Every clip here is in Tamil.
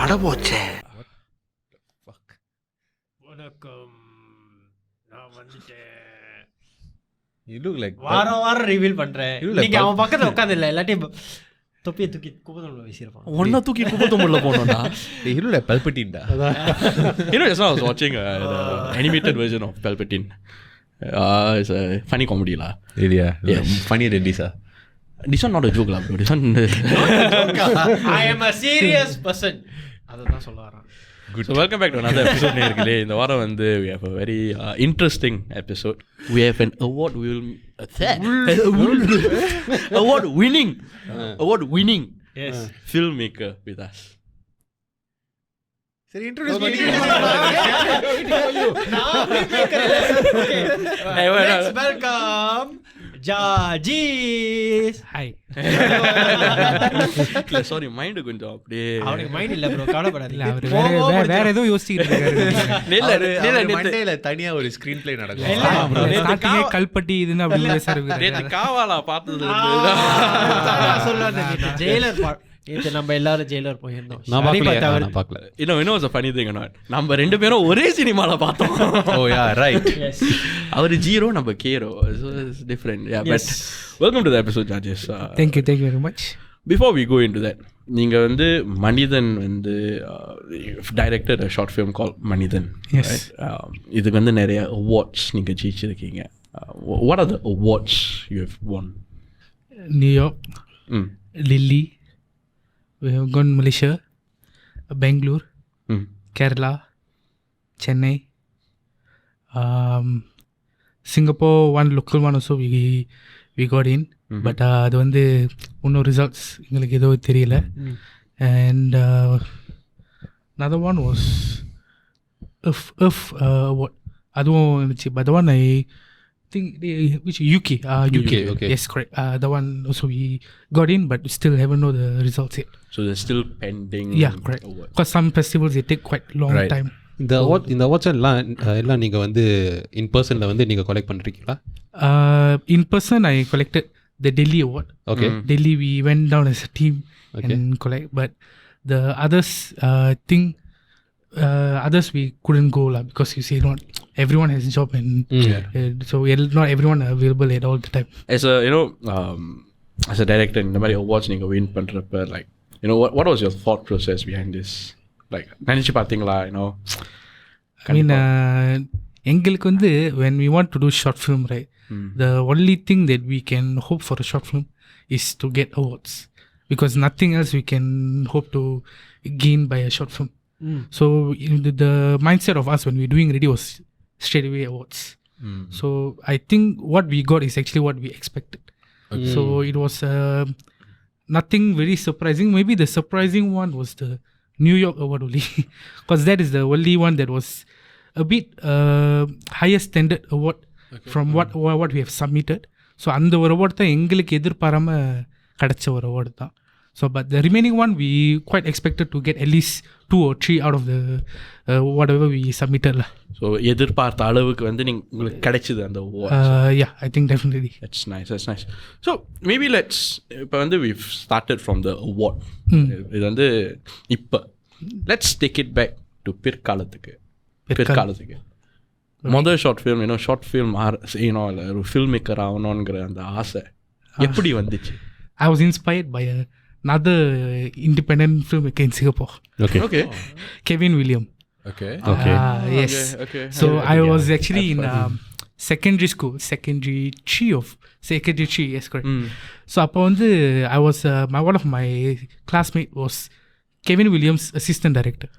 அடபோச்சே. வணக்கம், நான் வந்துட்டேன். You look like வாரம் ரிவீல் பண்றேன். You look like நீங்க அவன் பக்கத்துல உட்காந்து இல்ல, இல்லாட்டி தொப்பியை தூக்கி குப்பத்தொட்டில வீசிருப்பான். ஒன்னா தூக்கி குப்பத்தொட்டில போனோம்டா. you look like Palpatine da. You know, just now I was watching the animated version of Palpatine. It's a funny comedy lah. Really? Yes. Funnier than this. This one not a joke lah, bro. This one. I am a serious person. அதான் சொல்ல வரேன். So welcome back to another episode நேயர்களே. இந்த வாரம் வந்து we have a very interesting episode. We have an award winning Yes. filmmaker with us. சரி, introduce me. Let's welcome Jarjis. Hi. இல்ல sorry, mind கொஞ்சம் அப்படியே. அவனுக்கு மைண்ட் இல்ல ப்ரோ, கவலைப்படாதீங்க. அவர் வேற ஏதோ யோசிச்சிட்டு இருக்காரு. மண்டேல தனியா ஒரு ஸ்கிரீன் பிளே நடக்கும். ஸ்டார்டிங்கே கல்பட்டி இதுன்னு அப்படி பேசுறாரு. நேத்து காவாலா பார்த்தது சொல்லாத. ஜெயிலர் இது நம்ம எல்லாரும் ஜெயிலர் போயிருந்தோம். நான் பார்க்கல. இன்னும் ஒரு funny thing என்ன, நம்ம ரெண்டு பேரும் ஒரே சினிமால பார்த்தோம். Oh yeah, right. Yes. அவர் ஜீரோ, நம்ம கேரோ. So it's different. Yeah, Yes. but welcome to the episode, Jarjis. Thank you very much. Before we go into that, நீங்க வந்து மனிதன் வந்து directed a short film called Manithan. Yes. Right? இதுக்கு வந்து நிறைய awards நீங்க ஜெயிச்சிருக்கீங்க. What are the awards you have won? New York, Lily, we have gone Malaysia, Bangalore, Kerala, Chennai, Singapore, one local one also we got in. But அது வந்து இன்னும் ரிசல்ட்ஸ் எங்களுக்கு ஏதோ தெரியல. And another one was what அதுவும் இருந்துச்சு. But the one I think which UK. Okay. Yes, correct. The one also we got in, but still haven't know the results yet. So they're still pending. Yeah, correct. Because some festivals they take quite long Right. time. இந்த அவார்ட்ஸ் எல்லாம் நீங்க வந்து இன் பர்சன்ல வந்து நீங்க கலெக்ட் பண்றீங்களா? In person I collected the Delhi award. Okay. Delhi we went down as a team and collect, but the others others we couldn't go lah, because you see not everyone has a job and so not everyone are available at all the time. As a as a director, இந்த மாதிரி awards நீங்க win பண்றப்ப, like what was your thought process behind this? Like நினைச்சு பாத்தீங்களா? I mean எங்களுக்கு வந்து when we want to do short film, right, the only thing that we can hope for a short film is to get awards, because nothing else we can hope to gain by a short film. So the mindset of us when we were doing ready was straight away awards. So I think what we got is actually what we expected. So it was nothing very surprising. Maybe the surprising one was the New York award only, because that is the only one that was a bit higher standard award from what we have submitted. So அந்த ஒரு அவார்ட் தான் எங்களுக்கு எதிர்பாராம கிடைச்ச ஒரு அவார்டு தான். So but the remaining one we quite expected to get at least 2 or 3 out of the whatever we submitted lah. So எதிர்பார்த்த அளவுக்கு வந்து உங்களுக்கு கிடைச்சது அந்த award. Yeah, I think definitely. That's nice. So maybe இப்போ வந்து we've started from the award. இது வந்து இப்போ let's take it back to பிற்காலத்துக்கு. முதல் ஷார்ட் ஃபிலிம் ஷார்ட் ஃபிலிம் ஒரு ஃபில்ம் மேக்கர் ஆகணுங்கிற அந்த ஆசை எப்படி வந்துச்சு? I was inspired by another independent filmmaker in Singapore. Okay. Kevin William. Okay. Yes. Okay. So I was actually in secondary school, secondary 3, yes, correct. So அப்போ வந்து I was one of my classmate was Kevin Williams, assistant director.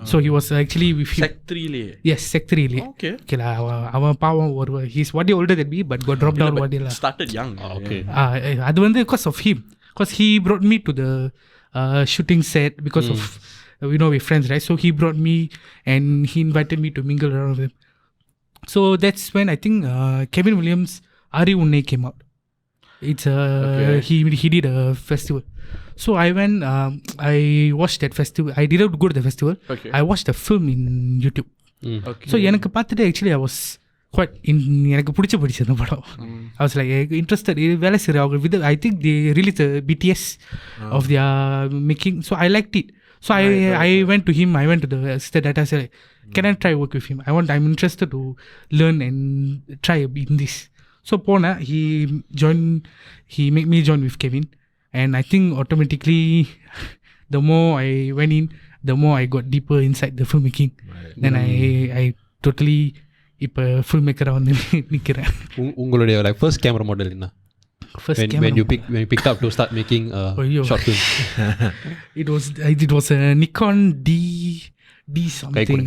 So he was actually with him. Sec 3 Yes, Sec 3. Okay. lah, அவன் பாவம் he's one year older than me, but got dropped out one year lah. Started young. Okay. அது வந்து because of him, because he brought me to the shooting set because of we're friends, right? So he brought me and he invited me to mingle around with him. So that's when I think Kevin Williams' Ari Unnai came out. It's he did a festival. So I went, I watched that festival. I didn't go to the festival. Okay. I watched the film in YouTube. Okay. So எனக்கு பார்த்துட்டு actually I was quite எனக்கு பிடிச்ச அந்த படம். I was like interested. வேலை செய்கிற அவங்க I think they released the BTS of their making. So I liked it. So I went to him, I went to the assistant director, I said, can I try work with him? I'm interested to learn and try in this. So Pona, he made me join with Kevin, and I think automatically the more I went in, the more I got deeper inside the filmmaking. Then I totally இப்ப filmmaker வந்து நிக்கிறேன். உங்களுடைய like first camera model என்ன? When you picked up to start making short film. It was a Nikon D something.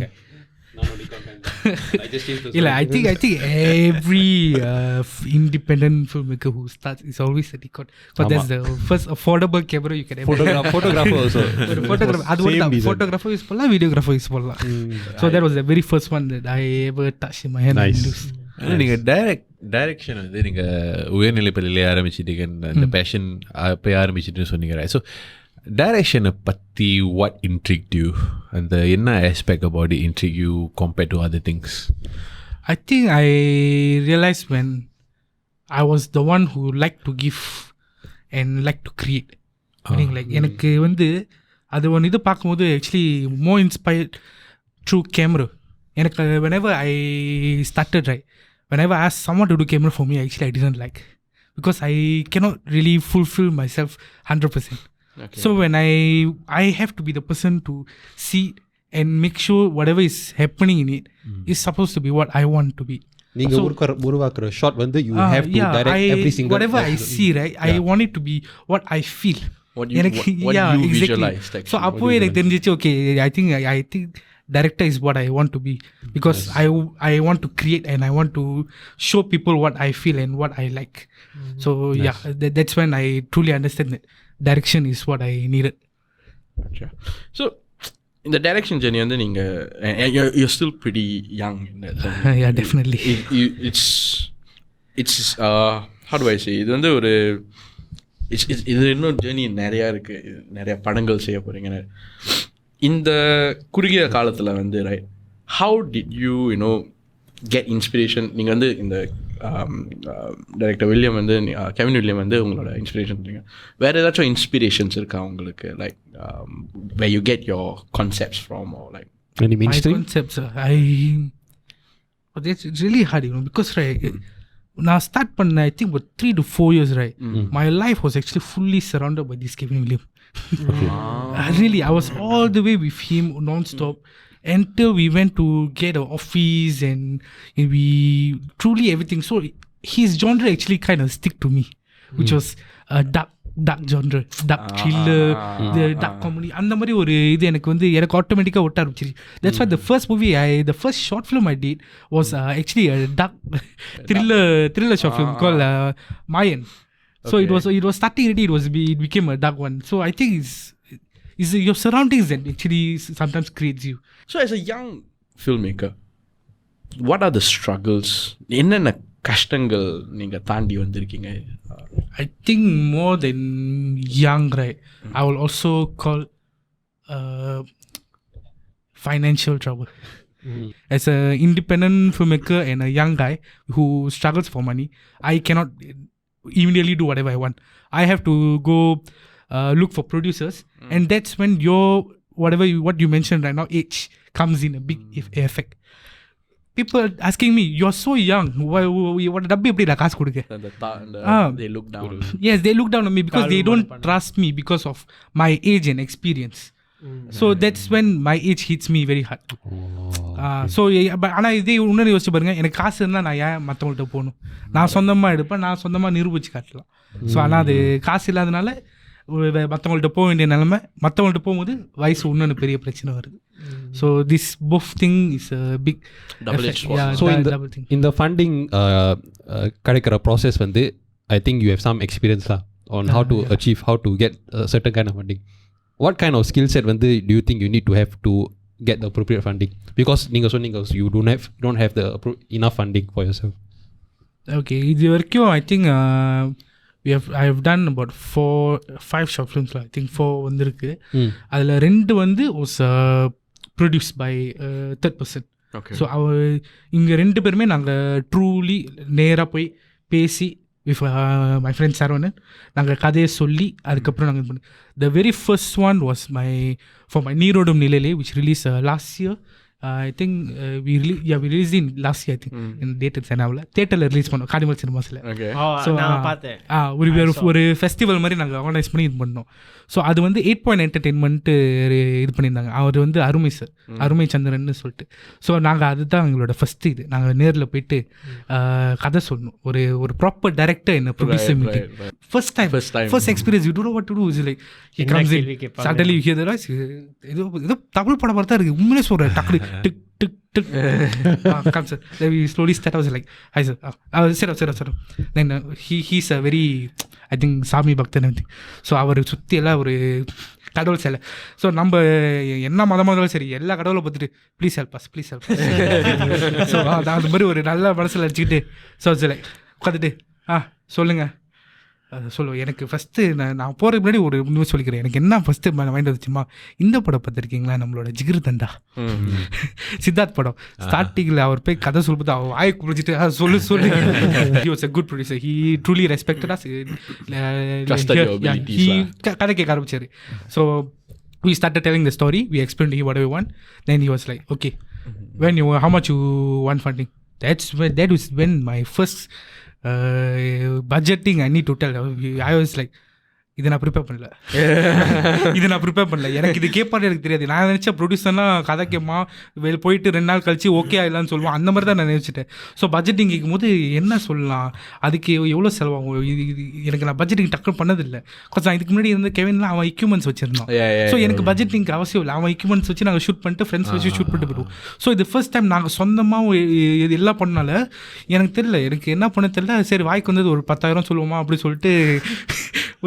I think every independent filmmaker who starts is always a Nikon, but that's the first affordable camera you can ever. Photographer also. Photographer use பண்ணலாம், videographer use பண்ணலாம். So that was the very first one that I ever touched in my hand. Nice. நீங்க டைரக்ஷன் வந்து நீங்க உயர்நிலை பள்ளியிலே ஆரம்பிச்சிட்டீங்க, அந்த பேஷன் அப்போ ஆரம்பிச்சிட்டுன்னு சொன்னீங்க. ஸோ டைரக்ஷனை பற்றி what intrigued you? அந்த என்ன aspect about it intrigued you compared to other things? I think I realized when I was the one who liked to give and liked to create. Meaning like எனக்கு வந்து அது ஒன்று இது பார்க்கும்போது actually more inspired through camera. எனக்கு whenever I started, right, whenever I asked someone to do camera for me, actually I didn't like, because I cannot really fulfill myself 100%. Okay. So when I have to be the person to see and make sure whatever is happening in it is supposed to be what I want to be. நீங்க உருவாக்குற shot வந்து you have to direct every single whatever I see, right, I want it to be what I feel. What you exactly. Visualized actually. So அப்போ எனக்கு தெரிஞ்சிச்சு, okay, I think director is what I want to be, because I want to create and I want to show people what I feel and what I like. So that's when I truly understand that direction is what I needed. Gotcha. So in the direction journey வந்து நீங்க you're still pretty young in that sense. Yeah, definitely. It's how do I say, இது வந்து ஒரு இது இன்னும் ஜேர்னி நிறையா இருக்கு, நிறைய படங்கள் செய்ய போறீங்க. இந்த குறுகிய காலத்தில் வந்து right, how did you get inspiration? நீங்கள் வந்து இந்த டைரக்டர் வில்லியம் வந்து கெவின் வில்லியம் வந்து உங்களோட இன்ஸ்பிரேஷன் சொன்னீங்க. வேறு ஏதாச்சும் இன்ஸ்பிரேஷன்ஸ் இருக்கா உங்களுக்கு, like where you get your concepts from, or like any mainstream concepts? It's really hard, because right, நான் ஸ்டார்ட் பண்ண I think about 3 to 4 years, right, my life was actually fully surrounded by this Kevin William. Really, I was all the way with him non-stop until we went to get an office and we truly everything. So his genre actually kind of stick to me, which was dark genre, dark thriller, the dark comedy. அந்த மாதிரி ஒரு இது எனக்கு ஆட்டோமேட்டிக்காக ஒட்ட ஆரம்பிச்சிருச்சு. That's why the first short film I did was actually a dark thriller short film called Mayan. So okay. it was starting already, it became a dark one. So I think it's your surroundings that actually sometimes creates you. So as a young filmmaker, what are the struggles? என்னென்ன கஷ்டங்கள் நீங்க தாண்டி வந்திருக்கீங்க? I think more than young, right, I will also call financial trouble. As an independent filmmaker and a young guy who struggles for money, I cannot immediately do whatever I want. I have to go look for producers, and that's when what you mentioned right now, age comes in a big effect. People asking me, you're so young, what dabbi eppadi kaas kuduke? They look down. Yes, they look down on me because they don't trust me because of my age and experience. So that's when my age hits me very hard. So ஆனால் இதே இன்னொரு யோசிச்சு பாருங்க, எனக்கு காசு இருந்தால் நான் ஏன் மற்றவங்கள்ட்ட போகணும்? நான் சொந்தமாக எடுப்பேன், நான் சொந்தமாக நிரூபித்து காட்டலாம். ஸோ ஆனால் அது காசு இல்லாதனால மற்றவங்கள்ட்ட போக வேண்டிய நிலைமை, மற்றவங்கள்ட்ட போகும்போது வயசு இன்னொன்று பெரிய பிரச்சனை வருது. So this both thing is a big so இந்த ஃபண்டிங் கிடைக்கிற ப்ராசஸ் வந்து I think you have some experience தான் on how to achieve, how to get a certain kind of funding. What kind of skill set do you think you need to have to get the appropriate funding? Because you don't have the enough funding for yourself. Okay, I think I have done about 5 short films. I think 4 வந்திருக்கு. அதில் 2 was produced by third person. Okay. So இங்கே 2 பேருமே நாங்கள் ட்ரூலி நேராக போய் பேசி with my friend Saravanan. நாங்கள் கதையை சொல்லி அதுக்கப்புறம் நாங்கள் பண்ணோம். The very first one was for my நீரோடும் நிலையிலே, which released last year. I think we released in last year, I think, in theaterல ரிலீஸ் பண்ணோம், கார்னிவல் சினிமாஸில். ஸோ நான் பார்த்தேன். ஒரு ஃபெஸ்டிவல் மாதிரி நாங்கள் ஆர்கனைஸ் பண்ணி இது பண்ணோம். ஸோ அது வந்து 8 Point என்டர்டெயின்மெண்ட்டு இது பண்ணியிருந்தாங்க. அவர் வந்து அருமை சார், அருமை சந்திரன்னு சொல்லிட்டு. ஸோ நாங்கள் அதுதான் எங்களோட ஃபஸ்ட்டு இது. நாங்கள் நேரில் போயிட்டு கதை சொல்லணும். ஒரு ப்ராப்பர் டைரக்டர் என்ன producer meeting first experience. You don't know what to do. Is like he comes in suddenly you hear the voice. ஏதோ தமிழ் படம் பார்த்தா இருக்குது உண்மையிலே சொல்கிறேன். டக்கு டிக் டிக் டிக் come sir. Then we slowly start. I was like, hi sir. Sir. Then he's a very, I think, சாமி பக்தன் everything. ஸோ அவர் சுற்றி எல்லாம் ஒரு கடவுள் சிலை. ஸோ நம்ம என்ன மதமாக இருந்தாலும் சரி எல்லா கடவுளை பார்த்துட்டு ப்ளீஸ் ஹெல்ப் அஸ். ஸோ அது மாதிரி ஒரு நல்ல மனசில் வச்சுக்கிட்டு ஸோ சிலை உட்காந்துட்டு சொல்லுங்கள் சொல்லுவோம். எனக்கு ஃபஸ்ட்டு நான் போகிறதுக்கு முன்னாடி ஒரு நியூஸ் சொல்லிக்கிறேன். எனக்கு என்ன ஃபஸ்ட்டு மைண்ட் வந்துச்சுமா, இந்த படம் பார்த்துருக்கீங்களா, நம்மளோட ஜிகிர் தண்டா சித்தார்த் படம். ஸ்டார்டிங்கில் அவர் போய் கதை சொல்லும்போது அவர் வாயை குடிச்சிட்டு சொல்லு. He was a good producer. He truly respected us. கதை கேட்க ஆரம்பிச்சார். So we started telling the story. We explained to him what we want. Then he was like, okay, how much you want funding? That was when my first budgeting I need to tell. I was like, இதை நான் ப்ரிப்பேர் பண்ணல. எனக்கு இது கேட்பாடு எனக்கு தெரியாது. நான் நினச்சேன் ப்ரொடியூசர்னா கதை கேட்மா போயிட்டு 2 நாள் கழிச்சு ஓகே ஆகலான்னு சொல்லுவான். அந்த மாதிரி தான் நான் நினச்சிட்டேன். ஸோ பட்ஜெட்டிங் கேட்கும் போது என்ன சொல்லலாம், அதுக்கு எவ்வளோ செலவாகும், எனக்கு நான் பட்ஜெட்டிங் டக்குன்னு பண்ணதில்லை. கொஞ்சம் இதுக்கு முன்னாடி இருந்த கெவின்லாம் அவன் எக்யூப்மெண்ட்ஸ் வச்சிருந்தான். ஸோ எனக்கு பட்ஜெட்டிங்க்கு அவசியம் இல்லை. அவன் எக்யூப்மெண்ட்ஸ் வச்சு நாங்கள் ஷூட் பண்ணிட்டு ஃப்ரெண்ட்ஸ் வச்சு ஷூட் பண்ணிட்டு போயிடுவோம். ஸோ இது ஃபர்ஸ்ட் டைம் நாங்கள் சொந்தமாக இது எல்லாம் பண்ணனால எனக்கு தெரியல, எனக்கு என்ன பண்ண தெரியல. சரி வாய்க்கு வந்தது ஒரு 10,000 சொல்லுவோமா அப்படி சொல்லிட்டு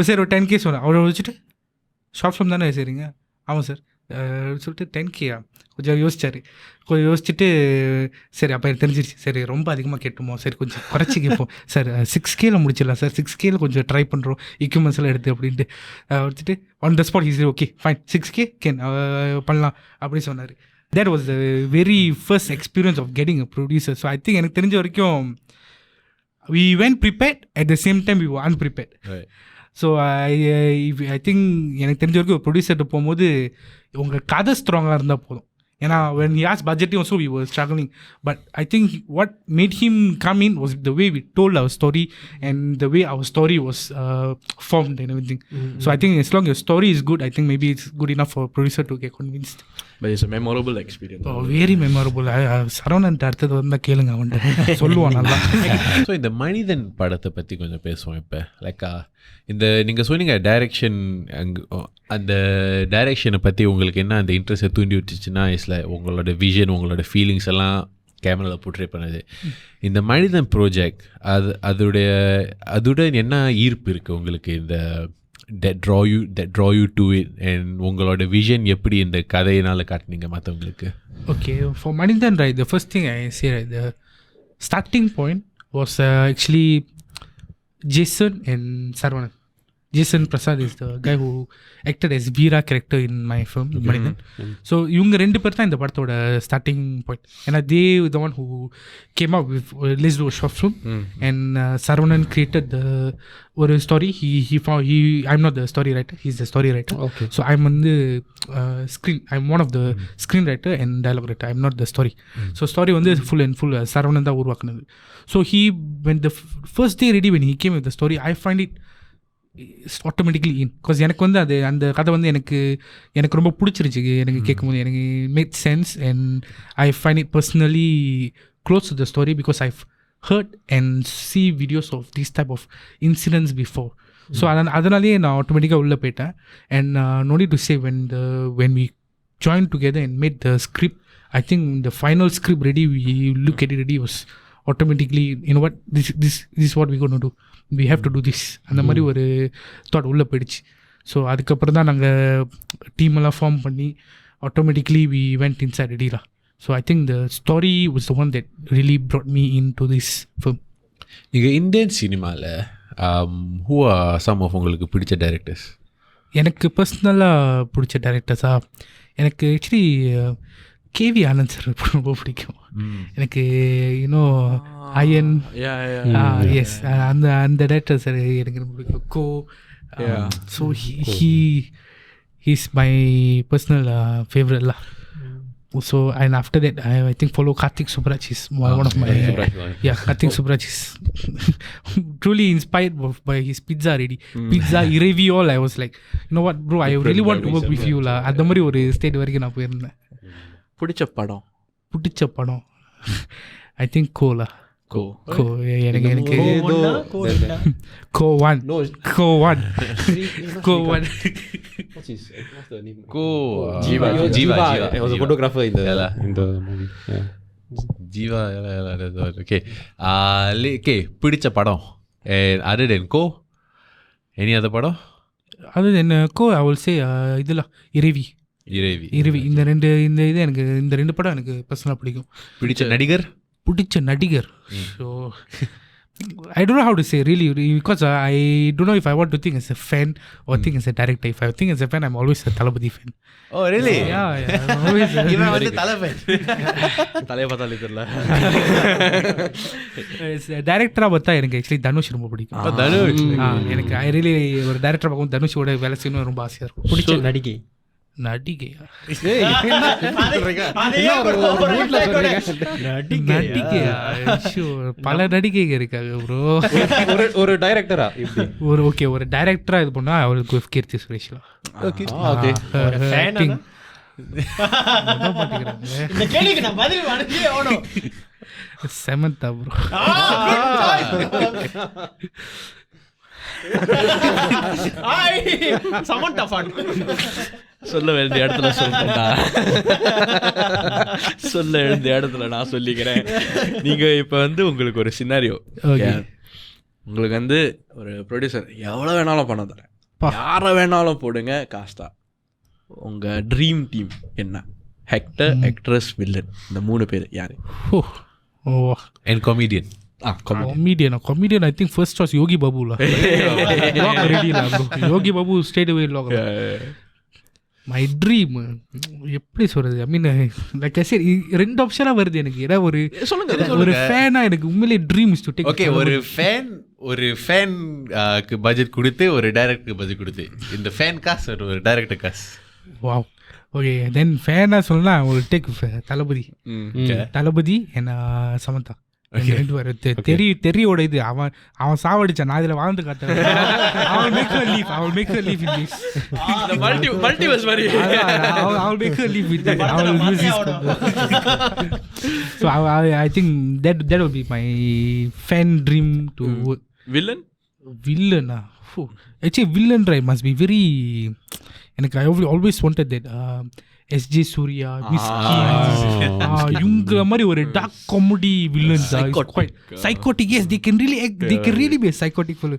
சரி ஒரு 10K சொன்னேன். அவரை வச்சுட்டு ஷார்ட் ஃபிலிம் தானே சரிங்க, ஆமாம் சார் சொல்லிட்டு 10K கொஞ்சம் யோசிச்சுட்டு சரி அப்போ எனக்கு தெரிஞ்சிருச்சு. சரி ரொம்ப அதிகமாக கேட்டுமோ, சரி கொஞ்சம் குறைச்சி கேட்போம் சார். 6Kல முடிச்சிடலாம் சார், 6Kல கொஞ்சம் ட்ரை பண்ணுறோம் எக்யூப்மெண்ட்ஸ் எல்லாம் எடுத்து அப்படின்ட்டு வச்சுட்டு on the spot easy okay fine 6K பண்ணலாம் அப்படின்னு சொன்னார். that was the very first experience of getting a producer. So I think எனக்கு தெரிஞ்ச வரைக்கும் we went prepared, at the same time we were unprepared. Right. So I think எனக்கு தெரிஞ்ச வரைக்கும் ஒரு ப்ரொடியூசர்கிட்ட போகும்போது உங்கள் கதை ஸ்ட்ராங்காக இருந்தால் போதும். ஏன்னா when he asked budgeting also we were struggling, but I think what made him come in was the way we told our story and the way our story was formed and everything. So I think as long as your story is good, I think maybe it's good enough for a producer to get convinced. But it's a memorable experience. Oh, very memorable. Saravanan அடுத்தது வந்தால் கேளுங்க, அவன்கிட்ட சொல்லுவான் நல்லா. ஸோ இந்த மனிதன் படத்தை பற்றி கொஞ்சம் பேசுவோம். இப்போ லைக் இந்த நீங்கள் சொன்னீங்க டைரெக்ஷன், அந்த டைரெக்ஷனை பற்றி உங்களுக்கு என்ன அந்த இன்ட்ரெஸ்ட்டை தூண்டி விட்டுச்சுன்னா இஸ்ல உங்களோட விஷன், உங்களோட ஃபீலிங்ஸ் எல்லாம் கேமராவில் போர்ட்ரே பண்ணது. இந்த மனிதன் ப்ராஜெக்ட் அதுடன் என்ன ஈர்ப்பு இருக்குது உங்களுக்கு, இந்த that draw you to it, and உங்களோட விஷன் எப்படி இந்த கதையினால் காட்டினீங்க மற்றவங்களுக்கு? Okay, for Manithan, right, the first thing I say, right, the starting point was actually Jason and Saravanan. Jason Prasad is the guy who acted as Veera character in my film, Manithan. So இவங்க 2 பேர் தான் இந்த படத்தோட ஸ்டார்டிங் பாயிண்ட். ஏன்னா they the one who came up with let's do a short film, and Saravanan created the ஒரு story. I'm not the story writer, he's the story writer. Okay. So I'm on the I'm one of the screenwriter and dialogue writer. I'm not the story. So story வந்து full Saravanan தான் உருவாக்குனது. So when the first day ready, when he came with the story, I find it automatically in. Because எனக்கு வந்து அந்த கதை வந்து எனக்கு ரொம்ப பிடிச்சிருச்சு. எனக்கு கேட்கும்போது எனக்கு made sense and I find it personally close to the story because I heard and see videos of these type of incidents before. So அதனாலேயே நான் ஆட்டோமேட்டிக்காக உள்ளே போயிட்டேன். And no need to say when we joined together and made the script, I think the final script ready, we look at it ready, was automatically, you know what, this is what we're going to do, we have to do this. அந்த மாதிரி ஒரு தாட் உள்ளே போயிடுச்சு. ஸோ அதுக்கப்புறம் தான் நாங்கள் டீமெல்லாம் ஃபார்ம் பண்ணி ஆட்டோமேட்டிக்லி we went inside ரெடிலா. So I think the story was the one that really brought me into this film. நீங்கள் இந்தியன் சினிமாவில் who are some of உங்களுக்கு பிடிச்ச டைரக்டர்ஸ்? எனக்கு பர்சனலாக பிடிச்ச டைரக்டர்ஸா, எனக்கு ஆக்சுவலி கேவி ஆனந்த் சார் ரொம்ப பிடிக்கும். எனக்கு யூனோ அயன் எஸ் அந்த டேரக்டர் சார் எனக்கு ரொம்ப பிடிக்கும். Ko so he's my personal favorite lah. So and after that I think follow Karthik Subraj is one of my Karthik Subraj is truly inspired by his pizza ready pizza iravi all. I was like, you know what bro, I really want to work with you la. அந்த மாதிரி ஒரு ஸ்டேட் வரைக்கும் நான் போயிருந்தேன். பிடிச்ச படம் I think Ko எனக்கு Ko one Jiva was a photographer in the movie. Jiva okay. Okay, பிடிச்ச படம் other than Ko, any other படம்? other than Ko I will say இதெல்லாம் இரவி இந்த இது எனக்கு இந்த 2 படம் எனக்கு பர்சனலாக பிடிக்கும். பிடிச்ச நடிகர் so I don't know how to say really because I don't know if I want to think as a fan or think as a director. If I think as a fan, I'm always a Thalapathy fan. Oh really? Yeah I'm always இவன் வந்து தலை fan. தலைய பார்த்தாலே தெரியல. டைரக்டரா பார்த்தா எனக்கு ஆக்சுவலி தனுஷ் ரொம்ப பிடிக்கும். எனக்கு I really ஒரு டைரக்டர் பார்க்கும் தனுஷோட வேலை செய்யணும் ரொம்ப ஆசையாக இருக்கும். பிடிச்ச நடிகையா பல நடிகைகள் இருக்காங்க ப்ரோ. ஒரு டைரக்டரா ஒரு டைரக்டரா இது பண்ணா அவருக்கு கீர்த்தி சுரேஷ்லாம் செமந்தா ப்ரோ. சொல்ல வேண்டிய இடத்துல நான் சொல்லிக்கிறேன். நீங்க இப்ப வந்து உங்களுக்கு ஒரு சினாரியோ, உங்களுக்கு வந்து ஒரு ப்ரொடியூசர் எவ்வளவு வேணாலும் பணம் தரேன், யாரை வேணாலும் போடுங்க காஸ்டா, உங்க ட்ரீம் டீம் என்ன? ஆக்டர், ஆக்ட்ரஸ், வில்லன், இந்த 3 பேர் யாரு? And comedian. Comedian I think first choice Yogi Babu la. Log ready la bro. Yogi Babu straight away log. My dream எப்படி சொல்றது, I mean like I said 2 ஆப்ஷனா வருது எனக்கு. ஏன்னா ஒரு ஃபேனா எனக்கு உண்மையிலே dream is to take. Okay, ஒரு ஃபேன் க்கு பட்ஜெட் கொடுத்து ஒரு டைரக்டருக்கு பட்ஜெட் கொடுத்து இந்த ஃபேன் காசு ஒரு டைரக்டர் காசு. வாவ். ஓகே தென் ஃபேனா சொன்னா I will take Thalapathy and Samantha. தெரியோட இது அவன் சாவடிச்சான், நான் இதுல வாழ்ந்து காட்டேன். I will make her leave in this. The multiverse மாதிரி. I will make her leave with that. I will use this. So I think that will be my fan dream to work. Villain actually villain right must be very, எனக்கு I always wanted that SJ Surya, Miskin, இவங்கள மாதிரி ஒரு dark comedy villains are quite psychotic. Yes, they can really act, they can really be a psychotic fellow.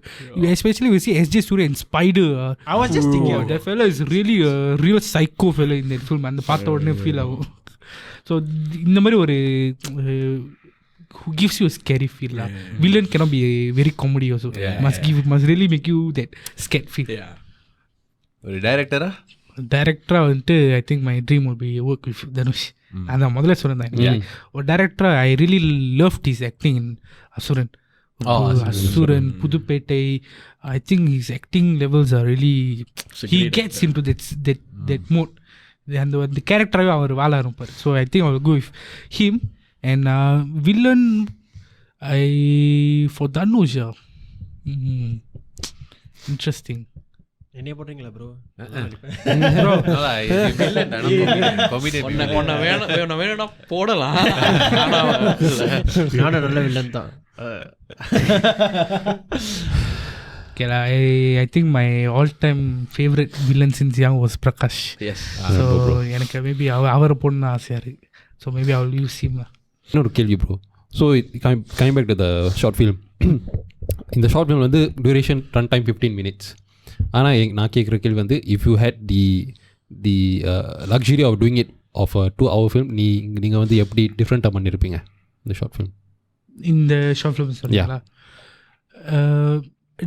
Especially we see SJ Surya in Spider. I was just thinking that fellow is really a real psycho fellow in that film. அந்த பார்த்த உடனே ஃபீல் ஆகும். So இந்த மாதிரி ஒரு who gives you a scary feel lah. Villain cannot be very comedy also. Must really make you that scared feel. ஒரு டைரக்டரா வந்துட்டு I think my dream would be work with Dhanush. அதான் முதல்ல சொன்னேன். ஒரு டைரக்டரா I really loved his acting in Asuran. Puduppettai. I think his acting levels are really, he gets into that mode. அந்த கேரக்டராகவே அவர் வாழ ஆரம்பிப்பார். So I think I will go with him. And villain for Dhanush. Interesting. என்ன போடுறீங்களா ப்ரோ? வேணும்னா போடலாம். நானும் நல்ல வில்லன் தான். Okay, I think my all-time favorite villain since young was Prakash. Yes. So எனக்கு மேபி அவரை போடணும்னு ஆசையாக இருக்குது. So maybe I will use him. இன்னொரு கேள்வி bro. So coming back to the short film. இந்த ஷார்ட் ஃபிலிம் வந்து டியூரேஷன் ரன் டைம் 15 minutes. ஆனால் நான் கேட்குற கேள்வி வந்து if you had the luxury of doing it of 2-hour film, நீங்கள் வந்து எப்படி டிஃப்ரெண்ட்டாக பண்ணியிருப்பீங்க இந்த ஷார்ட் ஃபிலிம்? இந்த ஷார்ட் ஃபிலிம் சொல்லுங்களா?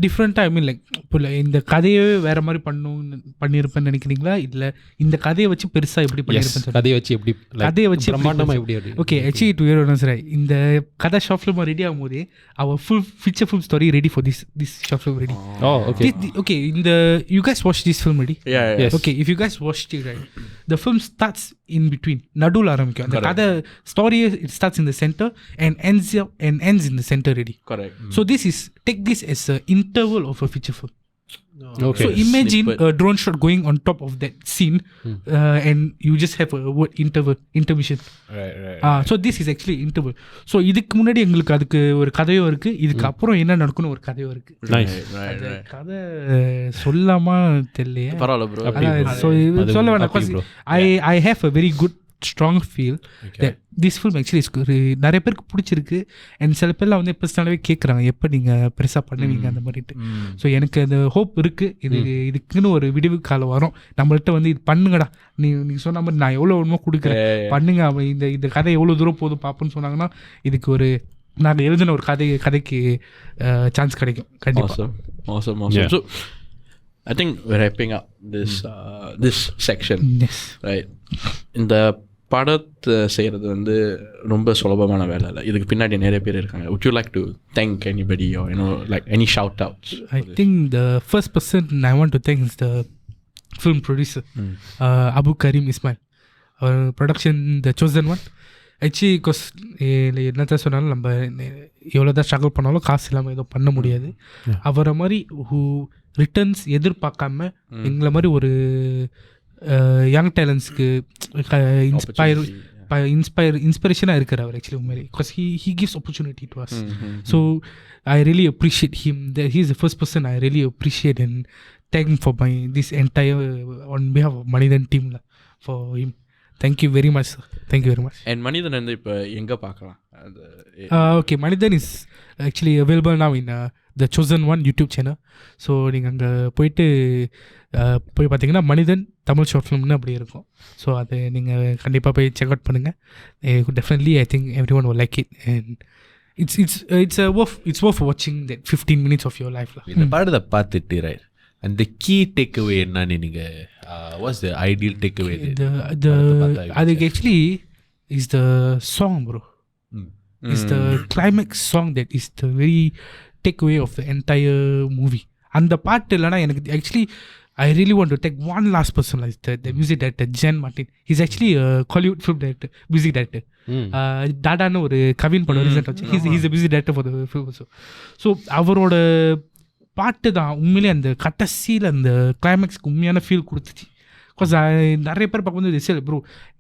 டிஃப்ரெண்ட்டாக ஐ மீன் லைக் இப்போ இப்போ இந்த கதையே வேற மாதிரி பண்ணியிருப்பேன்னு நினைக்கிறீங்களா இல்லை இந்த கதையை வச்சு பெருசா எப்படி பண்ணியிருப்பேன் கதையை வச்சு எப்படி கதையை வச்சு பிரம்மாண்டமாக எப்படி okay actually to your answer இந்த கதை ஷார்ட் ஃபிலிம் ரெடி ஆகும் போதே அவர் full feature film story ready for this short film ready. Okay okay இந்த you guys watch this film ready? Yes. Okay, if you guys watched it right, the film starts in between, நடுவில் ஆரம்பிக்கும் அந்த கதை story. It starts in the center and ends in the center ready. Correct. So take this as an interval of a feature film. Okay. So imagine a drone shot going on top of that scene, and you just have a word intermission. Right. So this is actually interval. So இதுக்கு முன்னாடி எங்களுக்கு அதுக்கு ஒரு கதையும் இருக்கு, இதுக்கு அப்புறம் என்ன நடக்குன்னு ஒரு கதையும் இருக்கு. நைஸ். கதை சொல்லாமா தெரியலையே. பரவாயில்ல ப்ரோ. So சொல்ல வேண்டாம். I have a very good strong feel that this film actually is நிறைய பேருக்கு பிடிச்சிருக்கு. அண்ட் சில பேர்லாம் வந்து பர்சனலாகவே கேட்குறாங்க எப்போ நீங்கள் பெருசாக பண்ணுவீங்க அந்த மாதிரிட்டு. ஸோ எனக்கு அந்த ஹோப் இருக்குது. இதுக்குன்னு ஒரு விடிவு காலம் வரும். நம்மள்கிட்ட வந்து இது பண்ணுங்கடா, நீங்கள் சொன்ன மாதிரி நான் எவ்வளோ ஒன்றுமோ கொடுக்குறேன் பண்ணுங்க, அவன் இந்த கதை எவ்வளோ தூரம் போதும் பார்ப்போன்னு சொன்னாங்கன்னா இதுக்கு ஒரு நாங்கள் எழுதின ஒரு கதைக்கு சான்ஸ் கிடைக்கும் கண்டிப்பாக. Awesome. So I think we're wrapping up this section. Yes. Right. இந்த படத்தை செய்கிறது வந்து ரொம்ப சுலபமான வேலை இல்லை. இதுக்கு பின்னாடி நிறைய பேர் இருக்காங்க. Would you like to thank anybody or like any shout outs? I think the first person I want to thank is the film producer, Abu Karim Ismail. Production The Chosen One. Actually because என்னத்தான் சொன்னாலும் நம்ம எவ்வளோ தான் ஸ்ட்ரகிள் பண்ணாலும் காசு இல்லாமல் எதுவும் பண்ண முடியாது. அவரை மாதிரி ரிட்டர்ன்ஸ் எதிர்பார்க்காம எங்களை மாதிரி ஒரு யங் டேலண்ட்ஸ்க்கு இன்ஸ்பிரேஷனாக இருக்கிற அவர் ஆக்சுவலி உண்மையிலே. Because he gives opportunity to us. So I really appreciate him. He is the first person I really appreciate and thank for this entire on behalf of Manithan team for him. Thank you very much, sir. Thank you very much. And Manithan வந்து இப்போ எங்கே பார்க்கலாம்? Okay, Manithan is actually available now in The Chosen One YouTube channel. So நீங்கள் அங்கே போய் பார்த்தீங்கன்னா மனிதன் தமிழ் ஷார்ட் ஃபிலிம்னு அப்படி இருக்கும். ஸோ அது நீங்கள் கண்டிப்பாக போய் செக் அவுட் பண்ணுங்கள். Definitely I think every one will like it and it's worth watching that 15 minutes of your life. இந்த படத்தை பார்த்துட்டு ரைட் அந்த கீ டேக் அவே என்னன்னு நீங்கள் what's the ideal take away? அதுக்கு actually is the song bro. Is the climax song that is the very take away of the entire movie. அந்த பாட்டு இல்லைனா எனக்கு actually I really want to take one last person, like the music director Jen Martin. He's actually a Hollywood film director, music director. டாடான்னு ஒரு கவின் படம் ரீசெண்டாக வச்சு he's a music director for the film also. So அவரோட பாட்டு தான் உண்மையிலே அந்த கடைசியில் அந்த கிளைமேக்ஸ்க்கு உண்மையான ஃபீல் கொடுத்துச்சு. பிகாஸ் நிறைய பேர் பார்க்கும்போது they say bro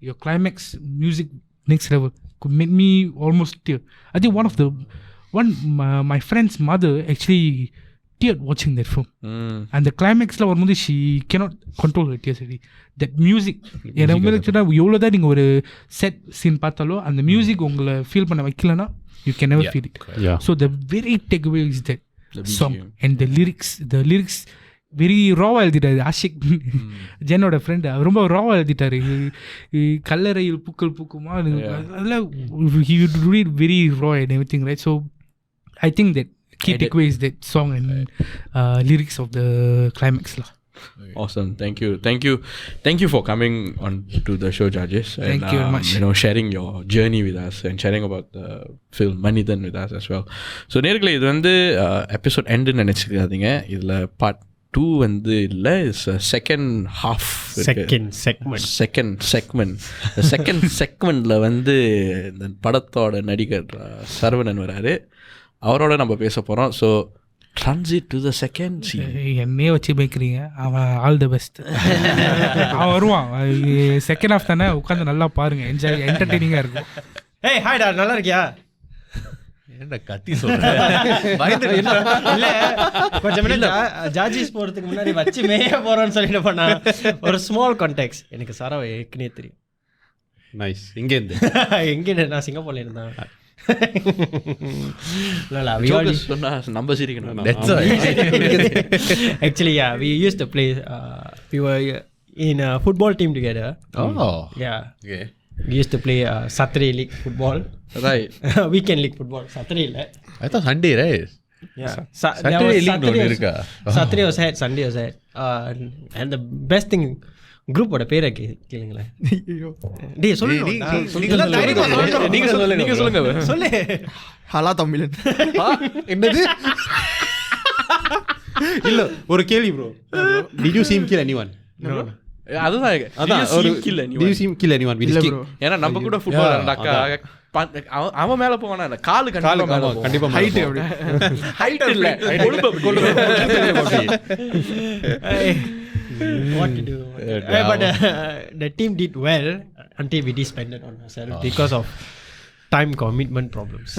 your climax music next level could make me almost tear. I think my friend's mother actually teared watching that film. And the climax la வரும்போது she cannot control her tears. That music எவ்வளோ தான் நீங்கள் ஒரு செட் சீன் பார்த்தாலோ அந்த மியூசிக் உங்களை ஃபீல் பண்ண வைக்கலன்னா you can never feel it. So the very takeaway is that song and the lyrics very ராவாக எழுதிட்டாரு ஆஷிக். ஜென்னோட ஃப்ரெண்டு ரொம்ப ராவாக எழுதிட்டாரு. கல்லறையில் பூக்கள் பூக்குமா அதெல்லாம் he would read very raw and everything, right? So I think that key takeaway is that song and lyrics of the climax lah. Awesome. Thank you for coming on to the show, Jarjis. Thank you very much. Sharing your journey with us and sharing about the film Manithan with us as well. So நேர்களே இது வந்து எபிசோட் எண்டுன்னு நினச்சிக்காதீங்க. இதில் பார்ட் 2 வந்து இல்லை, இட்ஸ் செகண்ட் ஹாஃப் செகண்ட் செக்மெண்ட்டில் வந்து இந்த படத்தோட நடிகர் சரவணன் வராரு. அவரோட நம்ம பேச போகிறோம். So transit to the second scene. என்னையே வச்சு பேக்கிறீங்க. அவன் ஆல் தி பெஸ்ட். அவன் வருவான் செகண்ட் ஹாஃப் தானே, உட்காந்து நல்லா பாருங்க, என்ஜாய் என்டர்டெய்னிங்காக இருக்கும். ஏய் ஹாய்டா, நல்லா இருக்கியா? என்ன கத்தி சொல்கிறேன் இல்லை கொஞ்சம் முன்னாடி ஜார்ஜிஸ் போகிறதுக்கு முன்னாடி வச்சு மேய போகிறோன்னு சொல்லிட்டு பண்ணா ஒரு ஸ்மால் கான்டெக்ட். எனக்கு சரவை ஏற்கனவே தெரியும். நைஸ். எங்கேருந்து? நான் சிங்கப்பூர்ல இருந்தேன். Actually, yeah, we used to play. We were in a football team together. Oh, yeah. Okay. We used to play Saturday league football. Right. Weekend league football. Saturday, I thought Sunday, right? Saturday was had, Sunday was had. And the best thing, group ஓட பேரை கேளுங்களேன். டேய் நீங்க சொல்லுங்க சொல்லு. ஹலா தமிழன். என்னது? இல்ல ஒரு கேள்வி bro. Did you see him kill anyone? அதுதான் ஒரு did you see him kill anyone? ஏன்னா நம்ம கூட ஃபுட்பால் நடக்கா அவன் மேல போவானா காலு கண்டிப்பா ஹைட் அப்படி ஹைட் இல்ல what to do. But the team did well until we disbanded on ourselves because of time commitment problems.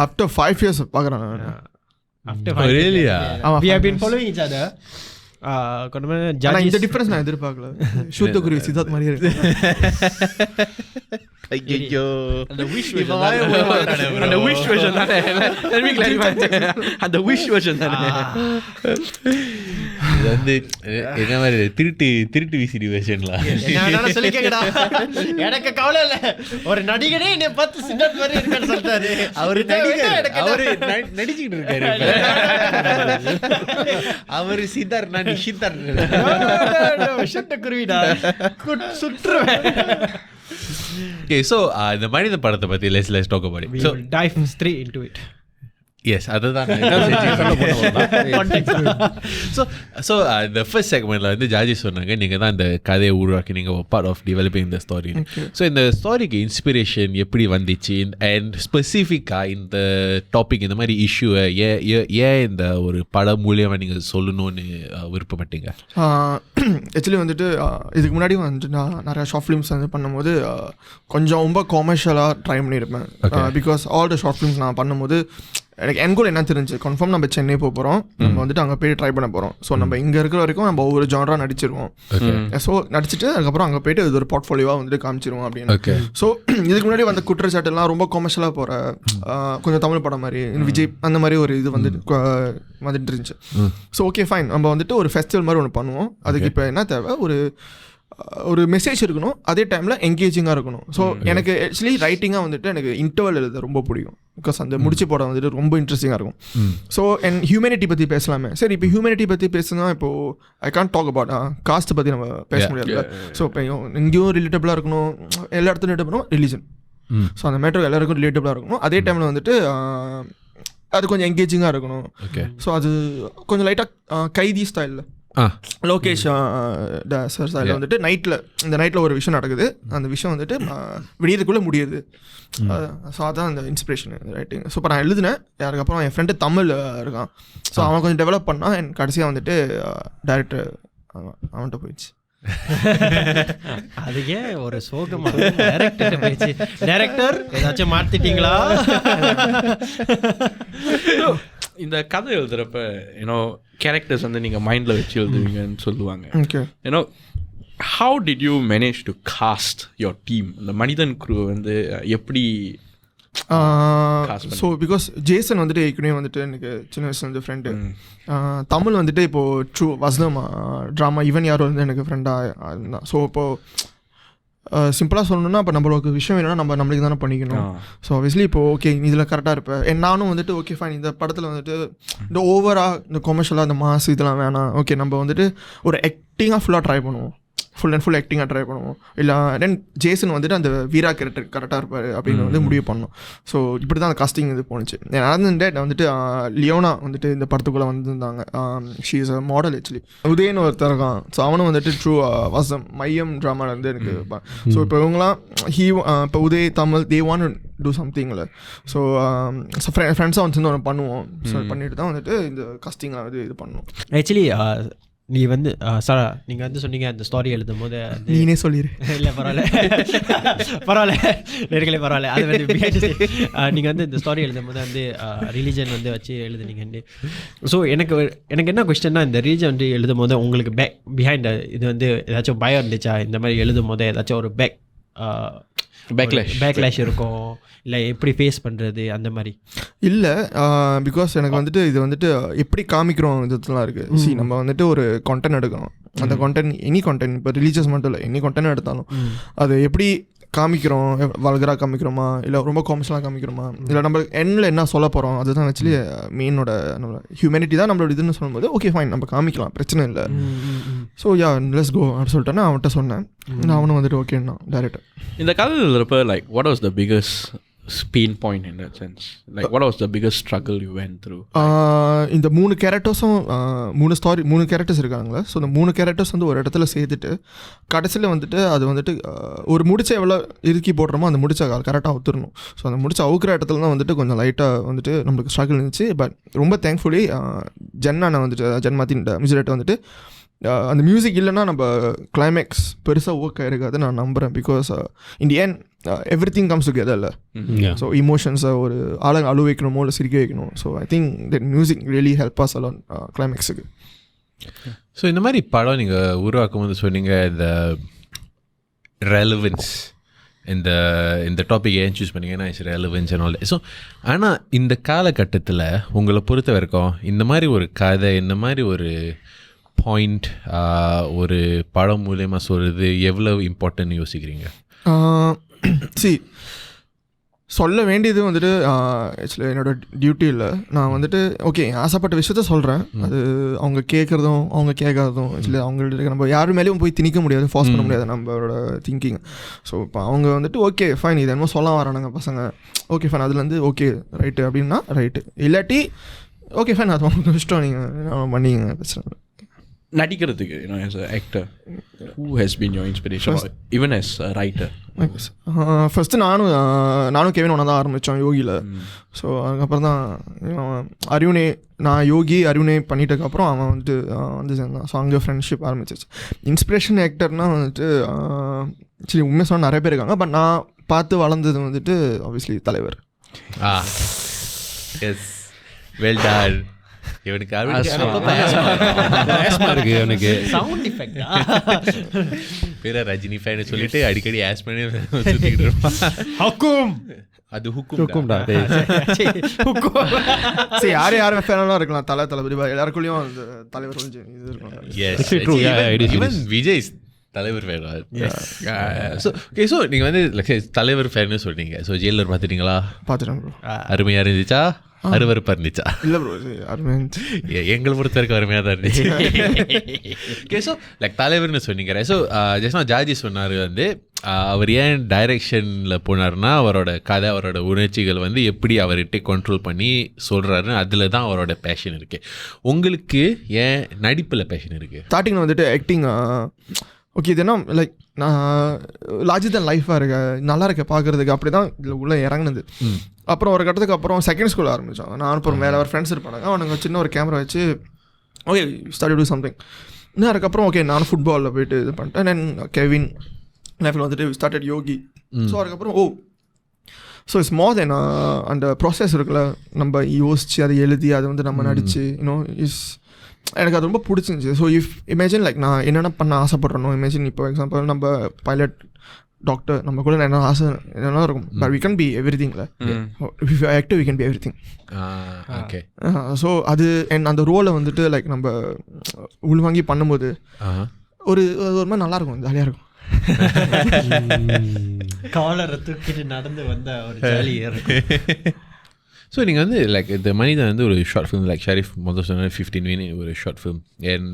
after 5 years பார்க்கறேன். After 5 years. Really? We have been following each other. ஆனா இந்த டிஃபரன்ஸ் நான் எதிர்பார்க்கல. சுத்த குருவி சித்தார்த் மாதிரியே இருக்கு. ஐயோ அந்த wish version அந்த wish version தானே. let me clarify அந்த wish version தானே. இது வந்து என்ன மாதிரி திருட்டு விசிடி வெர்ஷன்ல நான் சொல்லி கேக்கடா. எனக்கு கவலை இல்ல. ஒரு நடிகனே என்ன பார்த்து சித்தார்த் மாதிரி இருக்கான்னு சொல்றாரு. அவரு நடிச்சிட்டு இருக்காரு. அவரு சித்தார்த் நான் சுட்ட குருவிடா சுற்றுவேன். Okay, so இந்த மனித படத்தை பத்தி let's talk about it. We will dive straight into it. Yes, அதுதான் so the first segmentல வந்து ஜார்ஜி சொன்னாங்க நீங்க தான் இந்த கதையை உருவாக்கி நீங்க part of developing the story. So இந்த ஸ்டோரிக்கு இன்ஸ்பிரேஷன் எப்படி வந்துச்சு அண்ட் ஸ்பெசிஃபிக்காக இந்த டாபிக் இந்த மாதிரி இஷ்யூவை ஏன் இந்த ஒரு படம் மூலியமாக நீங்கள் சொல்லணும்னு விருப்பப்பட்டீங்க? ஆக்சுவலி வந்துட்டு இதுக்கு முன்னாடி வந்துட்டு நான் நிறையா ஷார்ட் ஃபிலிம்ஸ் வந்து பண்ணும்போது கொஞ்சம் ரொம்ப காமர்ஷியலாக ட்ரை பண்ணியிருப்பேன். Because all the short films நான் பண்ணும்போது எனக்கு என் கூட என்ன தெரிஞ்சு கன்ஃபார்ம் நம்ம சென்னை போகிறோம், நம்ம வந்துட்டு அங்கே போய் ட்ரை பண்ண போகிறோம். ஸோ நம்ம இங்கே இருக்கிற வரைக்கும் நம்ம ஒவ்வொரு ஜானரா நடிச்சிருவோம். ஸோ நடிச்சிட்டு அதுக்கப்புறம் அங்கே போயிட்டு இது ஒரு போர்ட்ஃபோலியோவாக வந்துட்டு காமிச்சிருவோம் அப்படின்னு. ஸோ இதுக்கு முன்னாடி வந்த குற்றச்சாட்டுலாம் ரொம்ப கொமர்ஷியலாக போகிற கொஞ்சம் தமிழ் படம் மாதிரி விஜய் அந்த மாதிரி ஒரு இது வந்துட்டு இருந்துச்சு. ஸோ ஓகே ஃபைன், நம்ம வந்துட்டு ஒரு ஃபெஸ்டிவல் மாதிரி ஒன்று பண்ணுவோம். அதுக்கு இப்போ என்ன தேவை, ஒரு மெசேஜ் இருக்கணும், அதே டைமில் என்கேஜிங்காக இருக்கணும். ஸோ எனக்கு ஆக்சுவலி ரைட்டிங்காக வந்துட்டு எனக்கு இன்டர்வல் எழுத ரொம்ப பிடிக்கும். பிகாஸ் அந்த முடிச்சு படம் வந்துட்டு ரொம்ப இன்ட்ரெஸ்டிங்காக இருக்கும். ஸோ என் ஹியூமனிட்டி பற்றி பேசலாமே. சரி, இப்போ ஹியூமனிட்டி பற்றி பேசுனா இப்போது I can't talk about caste பற்றி நம்ம பேச முடியாது. ஸோ இப்போ இங்கேயும் ரிலேட்டபிளாக இருக்கணும், எல்லா இடத்துலையும் ரிலேட்டபிளும் ரிலீஜன். ஸோ அந்த மேட்டர் எல்லாருக்கும் ரிலேட்டபிளாக இருக்கணும். அதே டைமில் வந்துட்டு அது கொஞ்சம் என்கேஜிங்காக இருக்கணும். ஸோ அது கொஞ்சம் லைட்டாக கைதி ஸ்டைலில் லோகேஷ் சார் அதில் வந்துட்டு நைட்டில் ஒரு விஷயம் நடக்குது. அந்த விஷயம் வந்துட்டு விடியதுக்குள்ளே முடியுது. ஸோ அதான் அந்த இன்ஸ்பிரேஷன் ரைட்டிங். ஸோ இப்போ நான் எழுதினேன். யாருக்கப்புறம் என் ஃப்ரெண்டு தமிழ் இருக்கான். ஸோ அவன் கொஞ்சம் டெவலப் பண்ணால் என் கடைசியாக வந்துட்டு டைரக்டர் அவன்கிட்ட போயிடுச்சு. அதுக்கே ஒரு சோகமாக டைரக்டர் ஏதாச்சும் மாற்றிட்டீங்களா? இந்த கதை எழுதுறப்ப யூனோ கேரக்டர்ஸ் வந்து நீங்கள் மைண்டில் வச்சு எழுதுவீங்கன்னு சொல்லுவாங்க. You know how did you manage to cast your team? இந்த மனிதன் குரூ வந்து எப்படி? ஸோ பிகாஸ் ஜேசன் வந்துட்டு ஏற்கனவே வந்துட்டு எனக்கு சின்ன வயசுல வந்து ஃப்ரெண்டு. தமிழ் வந்துட்டு இப்போது ட்ரூ வசனம் ட்ராமா ஈவன் யாரும் வந்து எனக்கு ஃப்ரெண்டாக இருந்தான். ஸோ இப்போது சிம்பிளாக சொல்லணும்னா இப்போ நம்மளுக்கு விஷயம் வேணும்னா நம்மளுக்கு தானே பண்ணிக்கணும். ஸோ ஆப்வியஸ்லி இப்போது ஓகே இதில் கரெக்டாக இருப்பேன். நானும் வந்துட்டு ஓகே ஃபைன், இந்த படத்தில் வந்துட்டு இந்த ஓவராக இந்த கொமர்ஷியலாக இந்த மாஸ் இதெல்லாம் வேணாம். ஓகே நம்ம வந்துட்டு ஒரு ஆக்டிங்காக ஃபுல்லாக ட்ரை பண்ணுவோம், ஃபுல் அண்ட் ஃபுல் ஆக்டிங்காக ட்ரை பண்ணுவோம். இல்லை தென் ஜேசன் வந்துட்டு அந்த வீரா கேரக்டர் கரெக்டாக இருப்பார் அப்படின்னு வந்து முடிவு பண்ணோம். ஸோ இப்படி தான் அந்த காஸ்டிங் இது போணுச்சு. நான் வந்துட்டு லியோனா வந்துட்டு இந்த படத்துக்குள்ளே வந்திருந்தாங்க. She is a model actually. உதயன்னு ஒருத்தர் இருக்கான். ஸோ அவனும் வந்துட்டு ட்ரூ வசம் மையம் ட்ராமாவில் வந்து எனக்கு இருப்பான். ஸோ இப்போ இவங்களாம் இப்போ Uday Tamil they want to சம்திங்கில். ஸோ ஃப்ரெண்ட்ஸாக வந்து ஒன்று பண்ணுவோம். ஸோ பண்ணிட்டு தான் வந்துட்டு இந்த காஸ்டிங்கில் வந்து இது பண்ணுவோம். ஆக்சுவலி நீ வந்து சார் நீங்கள் வந்து சொன்னீங்க அந்த ஸ்டோரி எழுதும் போது நீனே சொல்லிடு. இல்லை பரவாயில்ல நேர்களே பரவாயில்ல. அது வந்து நீங்கள் வந்து இந்த ஸ்டோரி எழுதும் போது வந்து ரிலீஜன் வந்து வச்சு எழுதுனீங்க. ஸோ எனக்கு என்ன கொஸ்டின்னா, இந்த ரிலீஜன் வந்து எழுதும் போது உங்களுக்கு பிஹைண்ட் இது வந்து ஏதாச்சும் பயம் இருந்துச்சா? இந்த மாதிரி எழுதும் போது ஏதாச்சும் ஒரு பேக்லேஷ் இருக்கும், இல்லை எப்படி ஃபேஸ் பண்ணுறது அந்த மாதிரி? இல்லை, பிகாஸ் எனக்கு வந்துட்டு இது வந்துட்டு எப்படி காமிக்கிறோம் இதுலாம் இருக்குது. சி நம்ம வந்துட்டு ஒரு கண்டென்ட் எடுக்கணும். அந்த கண்டென்ட் எனி கண்டென்ட் இப்போ ரிலீஜியஸ் மட்டும் இல்லை, எனி கண்டென்ட் எடுத்தாலும் அது எப்படி காமிக்கிறோம், வல்கராக காமிக்கிறோமா இல்லை ரொம்ப காமிஷலாக காமிக்கிறோமா, இல்லை நம்ம எண்ணில் என்ன சொல்ல போகிறோம், அதுதான் ஆக்சுவலி மெயினோட நம்ம ஹியூமனிட்டி தான் நம்மளோட இதுன்னு சொல்லும்போது ஓகே ஃபைன் நம்ம காமிக்கலாம், பிரச்சனை இல்லை. ஸோ யா லெட்ஸ் கோ அப்படின்னு சொல்லிட்டு நான் அவன்கிட்ட சொன்னேன். நான் அவனும் வந்துட்டு ஓகேன்னா டேரக்டர். இந்த கதையில் இருப்ப like what was the biggest pain point in that sense? Like what was the biggest struggle you went through? இந்த 3 கேரக்டர்ஸும் 3 கேரக்டர்ஸ் இருக்காங்களா. ஸோ இந்த 3 கேரக்டர்ஸ் வந்து ஒரு இடத்துல சேர்த்துட்டு கடைசியில் வந்துட்டு அது வந்துட்டு ஒரு முடிச்ச எவ்வளோ இறுக்கி போடுறோமோ அந்த முடிச்ச கரெக்டாக ஒத்துடணும். ஸோ அந்த முடிச்ச அவுக்கிற இடத்துல தான் வந்துட்டு கொஞ்சம் லைட்டாக வந்துட்டு நம்மளுக்கு ஸ்ட்ரகிள் இருந்துச்சு. பட் ரொம்ப தேங்க்ஃபுல்லி ஜென்னான வந்துட்டு ஜென்மாத்தின் மியூசிக் வந்துட்டு அந்த மியூசிக் இல்லைன்னா நம்ம கிளைமேக்ஸ் பெருசாக ஒர்க் ஆகிருக்காது நான் நம்புகிறேன். Because in the end everything comes together இல்லை. ஸோ இமோஷன்ஸை ஒரு ஆளுங்க அழு வைக்கணுமோ இல்லை சிரிக்க வைக்கணும். So I think that music really help us அலான் கிளைமேக்ஸுக்கு. ஸோ இந்த மாதிரி படம் நீங்கள் உருவாக்கும் போது சொன்னீங்க இந்த ரெலவன்ஸ், இந்த டாபிக் ஏன் சூஸ் பண்ணிங்கன்னா it's relevance and all. So ஆனால் இந்த காலகட்டத்தில் உங்களை பொறுத்த வரைக்கும் இந்த மாதிரி ஒரு கதை, இந்த மாதிரி ஒரு பாயிண்ட் ஒரு படம் மூலயமா சொல்கிறது எவ்வளோ இம்பார்ட்டன்ட் யோசிக்கிறீங்க? சொல்ல வேண்டியது வந்துட்டு ஆக்சுவலி என்னோட டியூட்டி இல்லை. நான் வந்துட்டு ஓகே ஆசைப்பட்ட விஷயத்த சொல்கிறேன். அது அவங்க கேட்குறதும் அவங்க கேட்காததும் ஆக்சுவலி அவங்கள்ட்ட நம்ம யாரு மேலேயும் போய் திணிக்க முடியாது, ஃபார்ஸ் பண்ண முடியாது நம்மளோட திங்கிங். ஸோ இப்போ அவங்க வந்துட்டு ஓகே ஃபைன் இது என்னமோ சொல்ல வரானுங்க பசங்க, ஓகே ஃபைன் அதுலேருந்து ஓகே ரைட்டு அப்படின்னா ரைட்டு, இல்லாட்டி ஓகே ஃபைன் அது அவங்க இஷ்டம், நீங்கள் பண்ணிங்க பிரச்சனை. நடிக்கிறதுக்கு as an actor who has been your inspiration or even as a writer? First நானும் கெவின் ஒன்றா தான் ஆரம்பித்தோம் யோகியில். ஸோ அதுக்கப்புறம் தான் நான் யோகி அருணே பண்ணிட்டதுக்கப்புறம் அவன் வந்துட்டு வந்து சேர்ந்தான். ஸோ அங்கே ஃப்ரெண்ட்ஷிப் ஆரம்பிச்சிச்சு. இன்ஸ்பிரேஷன் ஆக்டர்னால் வந்துட்டு சரி உண்மையாக சொன்னால் நிறைய பேர் இருக்காங்க. பட் நான் பார்த்து வளர்ந்தது வந்துட்டு ஆப்வியஸ்லி தலைவர். Yes well done. இவனுக்கு இவனுக்கு சவுண்ட் எஃபெக்ட் பேர ரஜினி ஃபேன் சொல்லிட்டு அடிக்கடி ஆஸ் பண்ணி சுத்திக்கிட்டு இருப்பான். ஹுக்கும் அது ஹுக்கும்டா. சரி யாரும் ஃபேனெல்லாம் இருக்கலாம், தளபதி எல்லாருக்குள்ளேயும் அந்த தலைவர் கொஞ்சம் இது இருக்கும். ஈவன் விஜய் தலைவர் ஃபேன். ஸோ நீங்கள் வந்து தலைவர் ஃபேன்னு சொல்றீங்க. ஸோ ஜெயிலர் பார்த்துட்டீங்களா? பார்த்துட்டேன் ப்ரோ. அருமையாக இருந்துச்சா? அருவருப்பா இருந்துச்சா? இல்லை ப்ரோ அருமையாக எங்களை பொறுத்த வரைக்கும் அருமையாக தான் இருந்துச்சு. ஓகே ஸோ லைக் தலைவர்னு சொன்னீங்க. ஸோ ஜஸ்ட் ஜார்ஜி சொன்னார் வந்து அவர் ஏன் டைரெக்ஷனில் போனார்னா அவரோட கதை அவரோட உணர்ச்சிகள் வந்து எப்படி அவர்கிட்ட கண்ட்ரோல் பண்ணி சொல்கிறாருன்னு அதில் தான் அவரோட பேஷன் இருக்குது. உங்களுக்கு ஏன் நடிப்பில் பேஷன் இருக்குது? ஸ்டார்டிங்கில் வந்துட்டு ஆக்டிங் ஓகே இது என்ன லைக் நான் லார்ஜர் தென் லைஃபாக இருக்க நல்லா இருக்க பார்க்குறதுக்கு அப்படி தான் இதில் உள்ளே இறங்குனது. அப்புறம் ஒரு கட்டத்துக்கு அப்புறம் செகண்ட் ஸ்கூல் ஆரம்பித்தான். நான் அப்புறம் வேறு ஒரு ஃப்ரெண்ட்ஸ் இருப்பாங்க, அவனுங்க சின்ன ஒரு கேமரா வச்சு ஓகே ஸ்டார்ட் டூ சம்திங். இன்னும் அதுக்கப்புறம் ஓகே நானும் ஃபுட்பாலில் போயிட்டு இது பண்ணிட்டேன். தென் கெவின் லைஃப்பில் வந்துட்டு ஸ்டார்டட் யோகி. ஸோ அதுக்கப்புறம் ஸோ இட்ஸ் மோர் தென் அந்த ப்ராசஸ் இருக்குல்ல, நம்ம யோசித்து அதை எழுதி அதை வந்து நம்ம நடித்து எனக்கு அது ரொம்ப பிடிச்சிருந்துச்சி. ஸோ இமேஜின் லைக் நான் என்னென்ன பண்ண ஆசைப்படுறேனோ, இமேஜின் இப்போ எக்ஸாம்பிள் நம்ம பைலட் டாக்டர் நம்ம கூட என்ன ஆசை என்னென்ன இருக்கும். பட் வி கேன் பி எவ்ரி திங்ல, active we can be everything. So அது அந்த ரோலை வந்துட்டு லைக் நம்ம உள்வாங்கி பண்ணும்போது ஒரு மாதிரி நல்லாயிருக்கும், ஜாலியாக இருக்கும். காலரை தூக்கிட்டு நடந்து வந்த ஒரு ஜாலியாக இருக்கும். ஸோ நீங்கள் வந்து லைக் இந்த மனிதன் வந்து ஒரு ஷார்ட் ஃபிலிம் லைக் ஷரீஃப் முதல் சொன்ன 15 மினிட் ஒரு ஷார்ட் ஃபிலிம். அண்ட்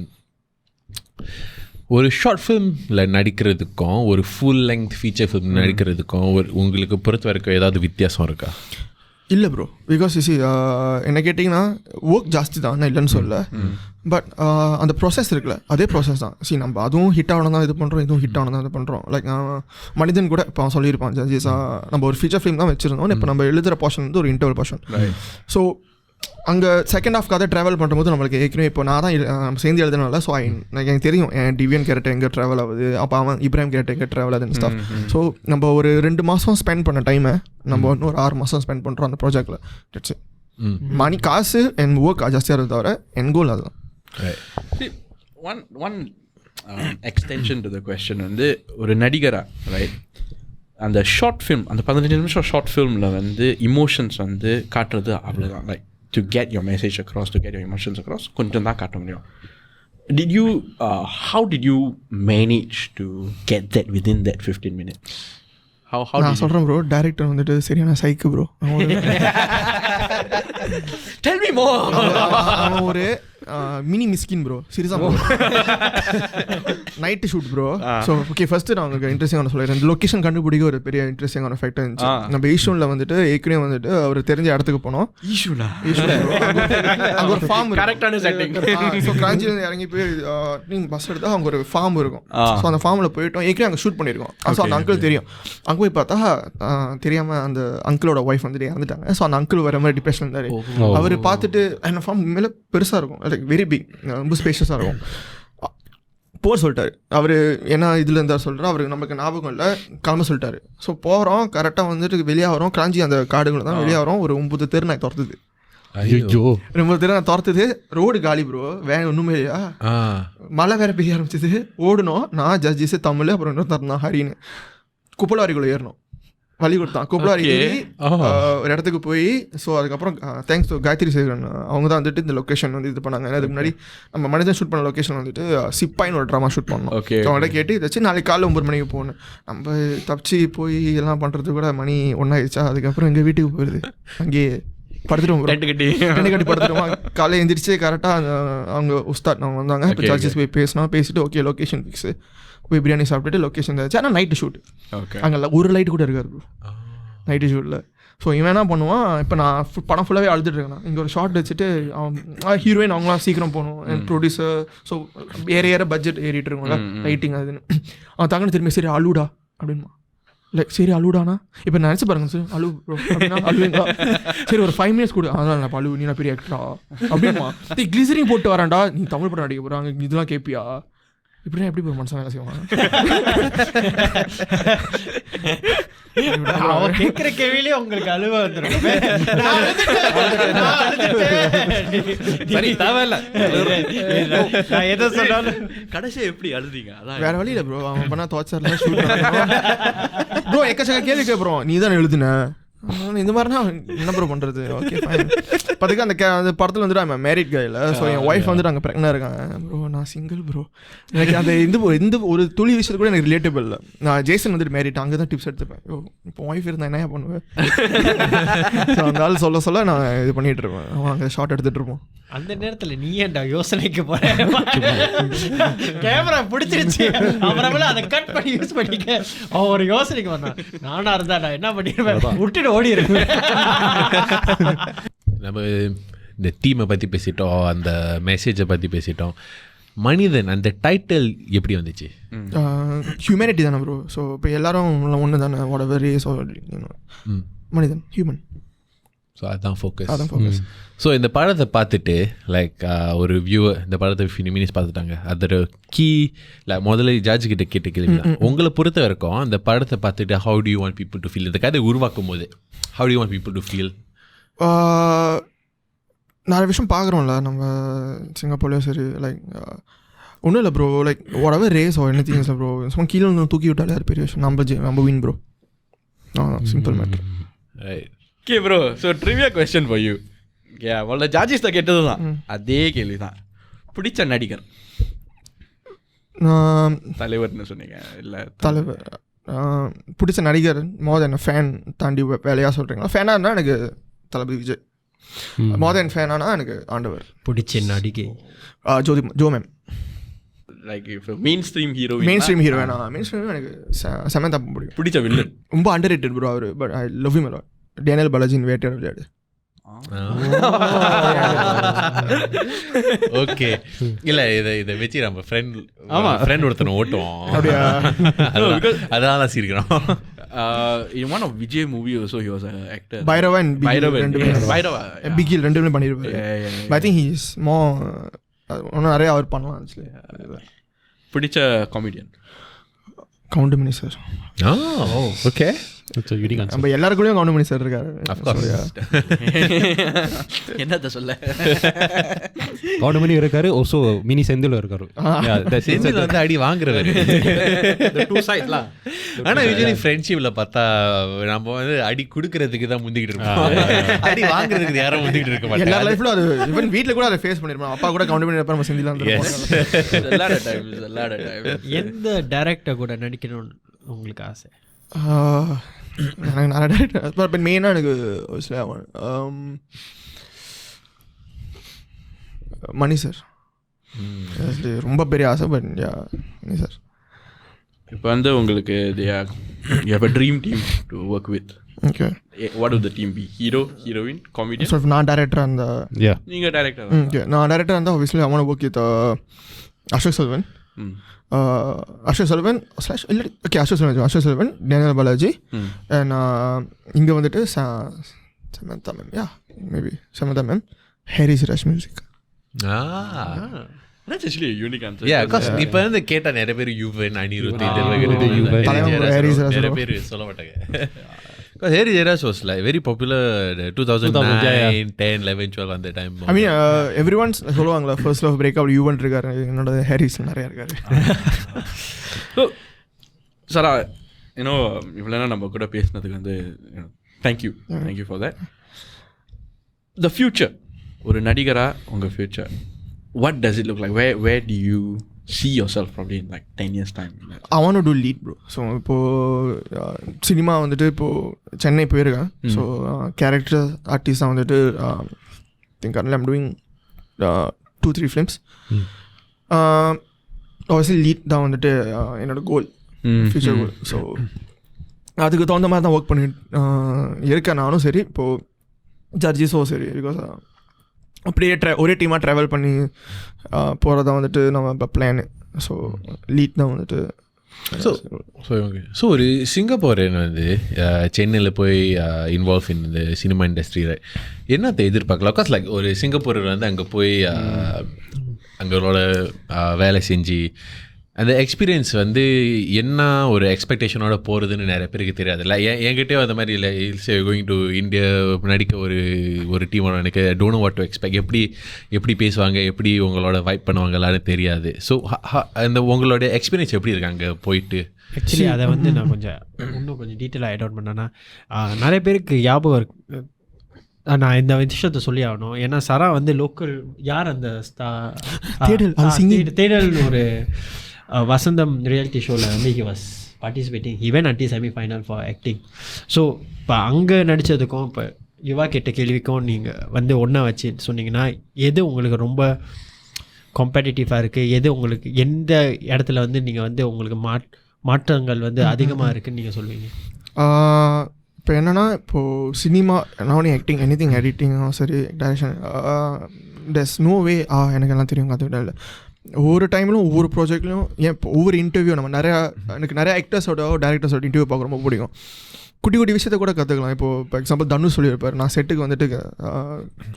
ஒரு ஷார்ட் ஃபிலிமில் நடிக்கிறதுக்கும் ஒரு ஃபுல் லெங்க் ஃபீச்சர் ஃபிலிம் நடிக்கிறதுக்கும் உங்களுக்கு பொறுத்த வரைக்கும் ஏதாவது வித்தியாசம் இருக்கா? இல்லை ப்ரோ, பிகாஸ் என்ன கேட்டிங்கன்னா ஒர்க் ஜாஸ்தி தான், நான் இல்லைன்னு சொல்ல. பட் அந்த ப்ராசஸ் இருக்குல்ல அதே ப்ராசஸ் தான். நம்ம அதுவும் ஹிட் ஆகணும் தான் இது பண்ணுறோம், இதுவும் ஹிட் ஆகணும் தான் இது பண்ணுறோம். லைக் மனிதன் கூட இப்போ சொல்லியிருப்பான் ஜட்ஜஸாக நம்ம ஒரு ஃபீச்சர் ஃபிலிம் தான் வச்சுருந்தோம். இப்போ நம்ம எழுதுகிற போர்ஷன் வந்து ஒரு இன்டர்வல் போர்ஷன். ஸோ அங்கே செகண்ட் ஹாஃப் கதை ட்ராவல் பண்ணும்போது நம்மளுக்கு ஏற்கனவே இப்போ நான் தான் நம்ம சேர்ந்து எழுதுனால ஸோ எனக்கு தெரியும் என் டிவியன் கேரக்டர் எங்கே ட்ராவல் ஆகுது, அப்போ அவன் இப்ராஹிம் கேரக்டர் எங்கே ட்ராவல் ஆகுதுன்னு ஸ்டாஃப். ஸோ நம்ம ஒரு 2 மாதம் ஸ்பெண்ட் பண்ண டைமை நம்ம இன்னொரு 6 மாதம் ஸ்பெண்ட் பண்ணுறோம் அந்த ப்ராஜெக்டில். இட்ஸ் மணி காசு என் ஒர்க் ஜாஸ்தியாக இருந்த தவிர என் கோல் அதுதான். One extension to the question வந்து ஒரு நடிகரா ரைட் அந்த ஷார்ட் ஃபிலிம் அந்த 15 நிமிஷம் ஷார்ட் ஃபிலிமில் வந்து இமோஷன்ஸ் வந்து காட்டுறது அவ்வளோதான். Like to get your message across, to get your emotions across, கொஞ்சம் தான் காட்ட முடியும். How did you manage to get that within that 15 minutes? நான் சொல்கிறேன் ப்ரோ, டேரக்டர் வந்துட்டு சரியான சைக்கு ப்ரோ. Tell me more. அவன் ஒரு மினி மிஸ்கின் ப்ரோ, சீரியஸாக bro. Night shoot bro. So okay, first நான் உங்களுக்கு இன்ட்ரெஸ்டிங்கான சொல்லிடுறேன். இந்த லொக்கேஷன் கண்டுபிடிக்க ஒரு பெரிய இன்ட்ரெஸ்டிங்கான ஃபேக்ட் இருந்துச்சு. நம்ம ஈஷூனில் வந்துட்டு ஏற்கனவே வந்துட்டு அவர் தெரிஞ்ச இடத்துக்கு போனோம். ஈஷூனா அங்கே ஒரு ஃபார்ம், கரெக்டான செட்டிங். ஸோ கிராஞ்சிலேருந்து இறங்கி போய் நீங்கள் பஸ் எடுத்தால் அங்கே ஒரு ஃபார்ம் இருக்கும். ஸோ அந்த ஃபார்மில் போயிட்டோம். ஏற்கனவே அங்கே ஷூட் பண்ணியிருக்கோம். ஸோ அந்த அங்கிள் தெரியும். அங்கே போய் பார்த்தா தெரியாமல் அந்த அங்கிளோட ஒய்ஃப் வந்துட்டு இறந்துட்டாங்க. ஸோ அந்த அங்கிள் வர மாதிரி டிப்ரெஷன் இருந்தார். அவர் பார்த்துட்டு அந்த ஃபார்ம் மேலே பெருசாக இருக்கும், லைக் வெரி பிக், ரொம்ப ஸ்பேஷியஸாக இருக்கும். போக சொல்லிட்டாரு அவர். ஏன்னா இதில் இருந்தால் சொல்கிறார், அவருக்கு நமக்கு ஞாபகம் இல்லை, கிளம்ப சொல்லிட்டாரு. ஸோ போகிறோம், கரெக்டாக வந்துட்டு வெளியே வரோம். கிராஞ்சி அந்த காடுகளை தான் வெளியே வரோம். ஒரு 9 தெரு நான் துரத்துது. 9 தெரு நான் துரத்துது. ரோடு காலி ப்ரோ, வேன் ஒன்றுமே இல்லையா. மழை வேற பெய்ய ஆரம்பிச்சது. ஓடணும். நான் ஜட்ஜிஸு தமிழ், அப்புறம் இன்னும் தரணும் ஹரின்னு. குப்பலாரிக்குள்ளே ஏறணும். வழி கொடுத்தான். குப்பலாரி ஒரு இடத்துக்கு போய், ஸோ அதுக்கப்புறம் தேங்க்ஸ் டு காயத்ரி சேகரன், அவங்க தான் வந்துட்டு இந்த லொக்கேஷன் வந்து இது பண்ணாங்க. ஏன்னா அதுக்கு முன்னாடி நம்ம மனிதன் ஷூட் பண்ண லொக்கேஷன் வந்துட்டு சிப்பாயின்னு ஒரு ட்ராமா ஷூட் பண்ணோம். அவங்கள்ட்ட கேட்டு இதாச்சு நாளைக்கு காலைல 9 மணிக்கு போகணும். நம்ம தப்பிச்சு போய் எல்லாம் பண்ணுறதுக்கு கூட மணி 1 ஆயிடுச்சா. அதுக்கப்புறம் எங்கள் வீட்டுக்கு போயிடுது. அங்கேயே படுத்துருவோம், டென்ட் கட்டி படுத்துருவோம். காலையில் எழுந்திரிச்சு கரெக்டாக அவங்க உஸ்தாத் அவங்க வந்தாங்க. இப்போ ஜட்ஜஸ் போய் பேசிட்டு ஓகே லொக்கேஷன் ஃபிக்ஸு, போய் பிரியாணி சாப்பிட்டுட்டு லொக்கேஷன் இருந்துச்சு. ஆனால் நைட்டு ஷூட். அங்கே ஒரு லைட்டு கூட இருக்காரு நைட்டு ஷூட்டில். ஸோ இவன் என்ன பண்ணுவான், இப்போ நான் படம் ஃபுல்லாகவே அழுதுட்டு இருக்கேன். இங்கே ஒரு ஷார்ட் வச்சுட்டு அவன் ஹீரோயின் அவங்களாம் சீக்கிரம் போகணும், ப்ரொடியூசர். ஸோ ஏற பட்ஜெட் ஏறிட்டு இருக்கோம்ல, லைட்டிங் அதுன்னு. அவன் தங்கன்னு திரும்பி சரி அழுடா அப்படின்மா. லைக் சரி அழுடானா இப்போ நான் நினச்சி பாருங்க சார், அழு ப்ரோ அப்படின்னா அழுவீங்களா? சரி ஒரு 5 minutes கூட, அதனால் நான் அழுவு, நீ நான் பெரிய ஆக்டரா அப்படின்மா. கிளிசரிங் போட்டு வரான்டா, நீ தமிழ் படம் நடிக்க போகிறாங்க, இதெல்லாம் கேட்பியா? இப்படின்னா எப்படி ஒரு மனுஷன் வேலை செய்வாங்க? அவன் கேட்குற கேள்வியிலே உங்களுக்கு அழுவ வந்துடும். நான் எதை சொன்னாலும் கடைசியாக எப்படி அழுதிங்க? அதான் வேற வழி இல்லை ப்ரோ. அவன் பண்ணா தோச்சர்லாம் ஷூட் ப்ரோ. எக்கச்சக்க கேள்வி கேட்குறோம், நீ தான் எழுதுன இந்த மாதிரினா என்ன ப்ரோ பண்ணுறது? Okay fine. பார்த்துக்க அந்த படத்தில் வந்துட்டு அவன் மேரிட் கையில். ஸோ என் ஒய்ஃப் வந்துட்டு அங்கே ப்ரெக்னாக இருக்காங்க. ப்ரோ நான் சிங்கிள் ப்ரோ. எனக்கு அந்த இந்த ஒரு துளி விஷயத்து கூட எனக்கு ரிலேட்டபிள் இல்லை. நான் ஜேசன் வந்துட்டு மேரிட், அங்கே தான் டிப்ஸ் எடுத்துப்பேன். இப்போ ஒய்ஃப் இருந்தால் என்ன பண்ணுவேன்? ஸோ அந்த ஆள் சொல்ல நான் இது பண்ணிகிட்டு இருப்பேன். அவன் அங்கே ஷார்ட் எடுத்துகிட்டு இருப்போம். அந்த நேரத்தில் நீ ஏன்டா யோசனைக்கு போற? கேமரா பிடிச்சிருச்சு, அப்புறமேல அதை கட் பண்ணி யூஸ் பண்ணிக்க. அவன் ஒரு யோசனைக்கு வந்தான். நானா இருந்தா நான் என்ன பண்ணிடுவேன், விட்டுட்டு ஓடி இருக்கேன். நம்ம இந்த தீமை பற்றி பேசிட்டோம், அந்த மெசேஜை பற்றி பேசிட்டோம். மனிதன் அந்த டைட்டில் எப்படி வந்துச்சு? ஹியூமனிட்டி தானே ப்ரோ. ஸோ இப்போ எல்லாரும் ஒன்று தானே, whatever race or மனிதன், ஹியூமன். ஸோ அதுதான் ஃபோக்கஸ். ஸோ இந்த படத்தை பார்த்துட்டு லைக் ஒரு வியூவர் இந்த படத்தை மினிட்ஸ் பார்த்துட்டாங்க. அதோட கீ முதல்ல ஜட்ஜ் கிட்ட கேட்ட கேள்வி, உங்களை பொறுத்த வரைக்கும் அந்த படத்தை பார்த்துட்டு how do you want people to feel? இந்த கதை உருவாக்கும் போது how do you want people to feel? நிறைய விஷயம் பார்க்குறோம்ல நம்ம சிங்கப்பூர்லேயும் சரி. லைக் ஒன்றும் இல்லை bro, like whatever race or anything இல்லை ப்ரோ. சும்மா கீழே வந்து தூக்கி விட்டாலே அது பெரிய விஷயம். நம்ம win bro. Simple matter. Okay bro, so trivia question for you. அவளோட ஜார்ஜிஸ் தான் கேட்டது தான், அதே கேள்வி தான். பிடிச்ச நடிகர்? தலைவர்னு சொன்னீங்க இல்லை? தலைவர் பிடிச்ச நடிகர் மோர் தென் ஃபேன் தாண்டி வேலையாக சொல்கிறீங்களா? ஃபேனாக இருந்தால் எனக்கு தளபதி விஜய். மோர் தென் ஃபேனானா எனக்கு ஆண்டவர். பிடிச்ச நடிகை Jo ma'am. Like mainstream hero வேணா. மெயின் ஸ்ட்ரீம் எனக்கு சமந்தா பிடிக்கும். பிடிச்ச வில்லன்? ரொம்ப அண்டர் ரேட்டட் ப்ரோ அவர், but I love him a lot. Daniel பாலாஜின் வேட்டையாட விளையாடு. ஓகே. இல்லை இதை வச்சு நம்ம ஃப்ரெண்ட் ஒருத்தனை ஓட்டுவோம். அதனால சிரிக்கிறோம். In one of Vijay movie also he was an actor. Bhairava Bigil ரெண்டுமே பண்ணிருப்பாரு. I think he is more நிறைய அவர் பண்ணலாம். பிடிச்ச காமெடியன்? கவுண்டமணி சார். ஓகே. நம்ம எல்லாருக்குள்ளேயும் கவுண்டமணி சார் இருக்காரு. என்னத்த சொல்ல, கவுண்டமணி இருக்காரு. ஓசோ மினி செந்தில் இருக்காரு. செந்தில் வந்து அடி வாங்குறவர். ஆனால் யூஜுவலி ஃப்ரெண்ட்ஷிப்பில் பார்த்தா நம்ம வந்து அடி கொடுக்கறதுக்கு தான் முந்திக்கிட்டு இருக்கோம், அடி வாங்குறதுக்கு யாரும் முந்திக்கிட்டு இருக்க மாட்டோம். எல்லா லைஃப்ல அது ஈவன் வீட்டில் கூட அதை ஃபேஸ் பண்ணிருப்போம். அப்பா கூட கவுண்டமணி இருப்பார், நம்ம செந்தில். எந்த டைரக்டர் கூட நடிக்கணும்னு உங்களுக்கு ஆசை? எனக்கு நிறைய டேரக்டர் பட் மெயினாக எனக்கு மணி சார் ரொம்ப பெரிய ஆசை. பட் மணி சார் இப்போ வந்து உங்களுக்கு you have a dream team to work with. Okay, what would the team be? Hero, heroine, comedian? So நான் டேரக்டராக இருந்த நீங்கள் டேரக்டர்? ஓகே, நான் டேரக்டராக இருந்தால் obviously I want to work with Ashok Selvan, Ashok Selvan slash இல்லை ஓகே அசோக் செல்வன், டேனியல் பாலாஜி, அண்ட் இங்கே வந்துட்டு Samantha ma'am, maybe Samantha ma'am, Hari Siraj music. That's actually a unique answer. Yeah, because இப்போ வந்து கேட்டால் நிறைய பேர் யுவன், அனிருத், நிறைய பேர் சொல்ல மாட்டாங்க. Because Harry Jairaj was like very popular 2009, 10, 11, 12 அந்த டைம். I mean everyone's சொல்லுவாங்களா first love break up Yuvan இருக்காரு, என்னோட ஹாரிஸ் நிறைய இருக்காரு. ஸோ சாரா இவ்வளோ நம்ம கூட பேசினதுக்கு வந்து thank you for that. The future, ஒரு நடிகராக உங்கள் future, what does it look like? Where do you see yourself probably in like 10 years time? I want to do lead bro. So இப்போது சினிமா வந்துட்டு இப்போது சென்னை போயிருக்கேன். ஸோ கேரக்டர் ஆர்டிஸ்டாக வந்துட்டு think I'm doing 2-3 films. obviously lead தான் வந்துட்டு என்னோடய கோல், ஃபியூச்சர் கோல். ஸோ அதுக்கு தகுந்த மாதிரி தான் ஒர்க் பண்ணிட்டு இருக்கேன் நானும். சரி இப்போது ஜட்ஜிஸும் சரி, பிகாஸ் அப்படியே ஒரே டீமாக ட்ராவல் பண்ணி போகிறதா வந்துட்டு நம்ம இப்போ பிளானு. ஸோ லீட் தான் வந்துட்டு. ஸோ ஒரு சிங்கப்பூரியன் வந்து சென்னையில் போய் இன்வால்வ் இன் இந்த சினிமா இண்டஸ்ட்ரியில் என்னத்தை எதிர்பார்க்கலாம்? பிகாஸ் லைக் ஒரு சிங்கப்பூரியன் வந்து அங்கே போய் அங்களோட வேலை செஞ்சு அந்த எக்ஸ்பீரியன்ஸ் வந்து என்ன ஒரு எக்ஸ்பெக்டேஷனோட போகிறதுன்னு நிறைய பேருக்கு தெரியாது. இல்லை என்கிட்டே அந்த மாதிரி இல்லை, இல்ஸ் கோயிங் டு இந்தியா நடிக்க ஒரு டீமோட எனக்கு don't know what to expect, எப்படி பேசுவாங்க, எப்படி உங்களோட வைப் பண்ணுவாங்களான்னு தெரியாது. ஸோ அந்த உங்களோட எக்ஸ்பீரியன்ஸ் எப்படி இருக்கு அங்கே போயிட்டு? ஆக்சுவலி அதை வந்து நான் இன்னும் கொஞ்சம் டீட்டெயிலாக ஐட் அவுட் பண்ணேன்னா நிறைய பேருக்கு ஞாபகம் இருக்கு. நான் இந்த விஷயத்தை சொல்லி ஆகணும், ஏன்னா சரா வந்து லோக்கல் யார் அந்த தேடல் ஒரு வசந்தம் ரியாலிட்டி ஷோவில் வந்து he was participating, even அன்டி semi-final for acting. So இப்போ அங்கே நடித்ததுக்கும் இப்போ யுவா கேட்ட கேள்விக்கும் நீங்கள் வந்து ஒன்றா வச்சு சொன்னீங்கன்னா எது உங்களுக்கு ரொம்ப காம்படிட்டிவாக இருக்குது, எது உங்களுக்கு எந்த இடத்துல வந்து நீங்கள் வந்து உங்களுக்கு மாற்றங்கள் வந்து அதிகமாக இருக்குதுன்னு நீங்கள் சொல்வீங்க? இப்போ என்னென்னா இப்போது சினிமா நான் ஆக்டிங் எனிதிங் எடிட்டிங்கும் சரி டைரக்ஷன் there's no way எனக்கு எல்லாம் தெரியும் கற்றுக்கிட்டேன். இல்லை ஒவ்வொரு டைம்லும் ஒவ்வொரு ப்ராஜெக்ட்லையும் ஏன் இப்போ ஒவ்வொரு இன்டர்வியூ நம்ம எனக்கு நிறையா ஆக்டர்ஸோட டேரக்டர்ஸோட இன்டர்வியூ பார்க்க ரொம்ப பிடிக்கும். குட்டி குட்டி விஷயத்தை கூட கற்றுக்கலாம். இப்போது இப்போ எக்ஸாம்பிள் தனுஷ் சொல்லியிருப்பார், நான் செட்டுக்கு வந்துட்டு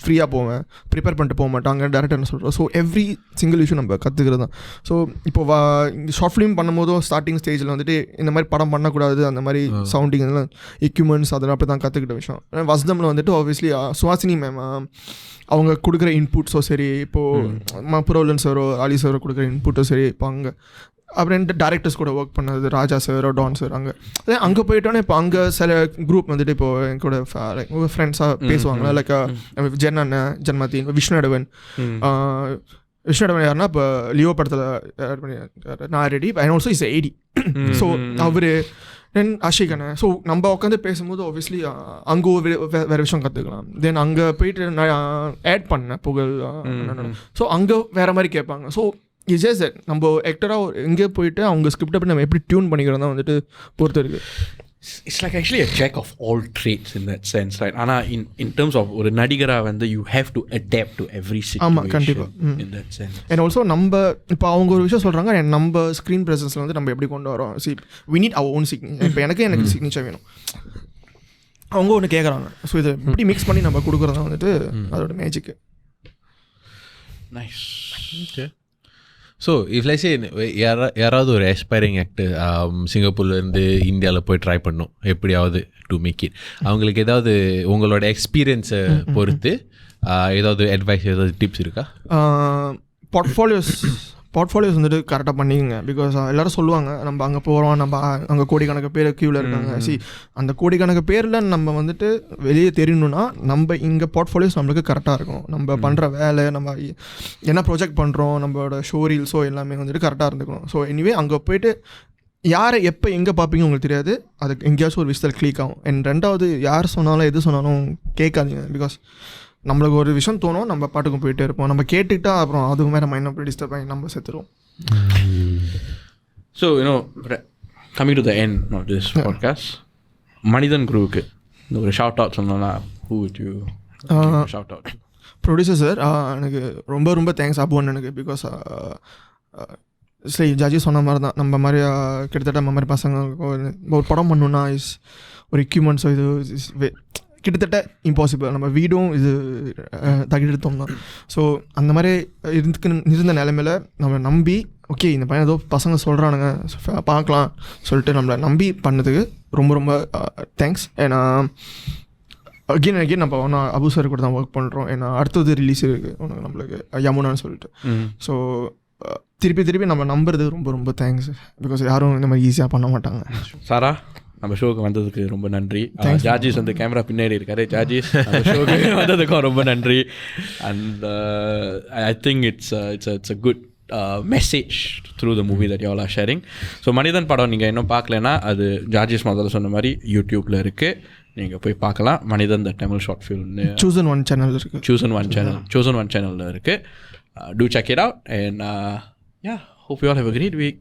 ஃப்ரீயாக போவேன், ப்ரிப்பேர் பண்ணிட்டு போக மாட்டேன், அங்கே டேரக்டர்னு சொல்கிறோம். ஸோ எவ்ரி சிங்கிள் விஷயம் நம்ம கற்றுக்கிறது தான். ஸோ இப்போ இந்த ஷார்ட் ஃபிலிம் பண்ணும்போதும் ஸ்டார்டிங் ஸ்டேஜில் வந்துட்டு இந்த மாதிரி படம் பண்ணக்கூடாது, அந்த மாதிரி சவுண்டிங் இதெல்லாம் எக்யூப்மெண்ட்ஸ் அதெல்லாம் அப்படி தான் கற்றுக்கிட்ட விஷயம். வசதமில் வந்துட்டு ஆப்வியஸ்லி சுஹாசினி மேம் அவங்க கொடுக்குற இன்புட்ஸோ சரி, இப்போது புரோலன் சாரோ அலி சாரோ கொடுக்குற இன்புட்டோ சரி, இப்போ அங்கே அப்புறம் டேரக்டர்ஸ் கூட ஒர்க் பண்ணது ராஜா சார், டான் சார், அங்கே போயிட்டோன்னே இப்போ அங்கே சில குரூப் வந்துட்டு இப்போது என் கூட லைக் உங்கள் ஃப்ரெண்ட்ஸாக பேசுவாங்களா, லைக் ஜென்மத்தின் விஷ்ணுடவன் யாருன்னா இப்போ லியோ படத்தில் நான் ready and also is AD. So அவர் தென் அஷிகனை. ஸோ நம்ம உட்காந்து பேசும்போது ஆப்வியஸ்லி அங்கே வேறு விஷயம் கற்றுக்கலாம். தென் அங்கே போயிட்டு நான் ஆட் பண்ணேன் புகழ். ஸோ அங்கே வேறு மாதிரி கேட்பாங்க. ஸோ இட்ஸ் ஜஸ்ட் தட் நம்ம ஆக்டராக எங்கே போயிட்டு அவங்க ஸ்கிரிப்டை பற்றி நம்ம எப்படி டியூன் பண்ணிக்கிறோம் தான் வந்துட்டு பொறுத்து இருக்குது. It's like actually a jack of all trades in that sense, right? ஆனால் in terms of ஒரு நடிகராக வந்து you have to adapt to every situation in that sense. And also நம்ம இப்போ அவங்க ஒரு விஷயம் சொல்கிறாங்க, நம்ம ஸ்க்ரீன் ப்ரெசன்ஸில் வந்து நம்ம எப்படி கொண்டு வரோம். See, we need our own signature. இப்போ எனக்கு சிக்னேச்சர் வேணும், அவங்க ஒன்று கேட்குறாங்க. ஸோ இதை எப்படி மிக்ஸ் பண்ணி நம்ம கொடுக்குறது தான் வந்துட்டு அதோட magic. Nice. Okay. So if like say யாராவது ஒரு ஆஸ்பைரிங் ஆக்டர் சிங்கப்பூர்லேருந்து இந்தியாவில் போய் ட்ரை பண்ணோம் எப்படியாவது டு மேக் இட், அவங்களுக்கு ஏதாவது உங்களோட எக்ஸ்பீரியன்ஸை பொறுத்து ஏதாவது அட்வைஸ், ஏதாவது டிப்ஸ் இருக்கா? போர்ட்ஃபோலியோஸ் வந்துட்டு கரெக்டாக பண்ணிக்கங்க. பிகாஸ் எல்லோரும் சொல்லுவாங்க நம்ம அங்கே போகிறோம், நம்ம அங்கே கோடிக்கணக்கு பேர் க்யூவில் இருக்காங்க. அந்த கோடிக்கணக்கு பேரில் நம்ம வந்துட்டு வெளியே தெரியணுன்னா நம்ம இங்கே போர்ட்ஃபோலியோஸ் நம்மளுக்கு கரெக்டாக இருக்கும். நம்ம பண்ணுற வேலை, நம்ம என்ன ப்ரொஜெக்ட் பண்ணுறோம், நம்மளோட ஷோ ரீல்ஸோ எல்லாமே வந்துட்டு கரெக்டாக இருந்துக்கணும். ஸோ எனிவே அங்கே போய்ட்டு யாரை எப்போ எங்கே பார்ப்பீங்க உங்களுக்கு தெரியாது, அதுக்கு எங்கேயாச்சும் ஒரு விஷயத்தில் கிளிக் ஆகும். அண்ட் ரெண்டாவது யார் சொன்னாலும் எது சொன்னாலும் கேட்காதீங்க. பிகாஸ் நம்மளுக்கு ஒரு விஷயம் தோணும், நம்ம பாட்டுக்கும் போயிட்டே இருப்போம். நம்ம கேட்டுக்கிட்டா அப்புறம் அதுக்கு மேலே மைண்ட் அப்படி டிஸ்டர்ப் ஆகி நம்ம செத்துருவோம். So coming to the end of this podcast, மனிதன் குருவுக்கு ஒரு ஷவுட் அவுட் சொன்னோன்னா who would you shout out? Producer sir, எனக்கு ரொம்ப ரொம்ப தேங்க்ஸ் அபு அண்ணனுக்கு. பிகாஸ் சரி ஜாஜி சொன்ன மாதிரி தான், நம்ம மாதிரி கிட்டத்தட்ட நம்ம மாதிரி பசங்க ஒரு படம் பண்ணணுன்னா ஒரு எக்யூப்மெண்ட்ஸோ இது கிட்டத்தட்ட இம்பாசிபிள். நம்ம வீடும் இது தகிடெடுத்தோம் தான். ஸோ அந்த மாதிரி இருந்த நிலைமையில் நம்ம நம்பி ஓகே இந்த பையன் ஏதோ பசங்க சொல்கிறானுங்க பார்க்கலாம் சொல்லிட்டு நம்மளை நம்பி பண்ணதுக்கு ரொம்ப ரொம்ப தேங்க்ஸ். ஏன்னா அகெயின் நம்ம ஒன்று அபு சார் கூட தான் ஒர்க் பண்ணுறோம். ஏன்னா அடுத்தது ரிலீஸ் இருக்குது ஒன்று நம்மளுக்கு யமுனான்னு சொல்லிட்டு. ஸோ திருப்பி நம்ம நம்புறது ரொம்ப ரொம்ப தேங்க்ஸ். பிகாஸ் யாரும் இந்த மாதிரி ஈஸியாக பண்ண மாட்டாங்க. சாரா, நம்ம ஷோக்கு வந்ததுக்கு ரொம்ப நன்றி. ஜார்ஜிஸ் வந்து கேமரா பின்னாடி இருக்காரு. ஜார்ஜிஸ், நம்ம ஷோக்கு வந்ததுக்கும் ரொம்ப நன்றி. And I think it's a good message through the movie that you all R sharing. So மனிதன் படம் நீங்கள் இன்னும் பார்க்கலன்னா அது ஜார்ஜிஸ் முதல்ல சொன்ன மாதிரி யூடியூப்பில் இருக்குது, நீங்கள் போய் பார்க்கலாம். மனிதன் த தமிழ் ஷார்ட் ஃபில்ம்னு Chosen One சேனல் இருக்குது. Chosen One சேனலில் இருக்குது. Do check it out and yeah, hope you all have a great week.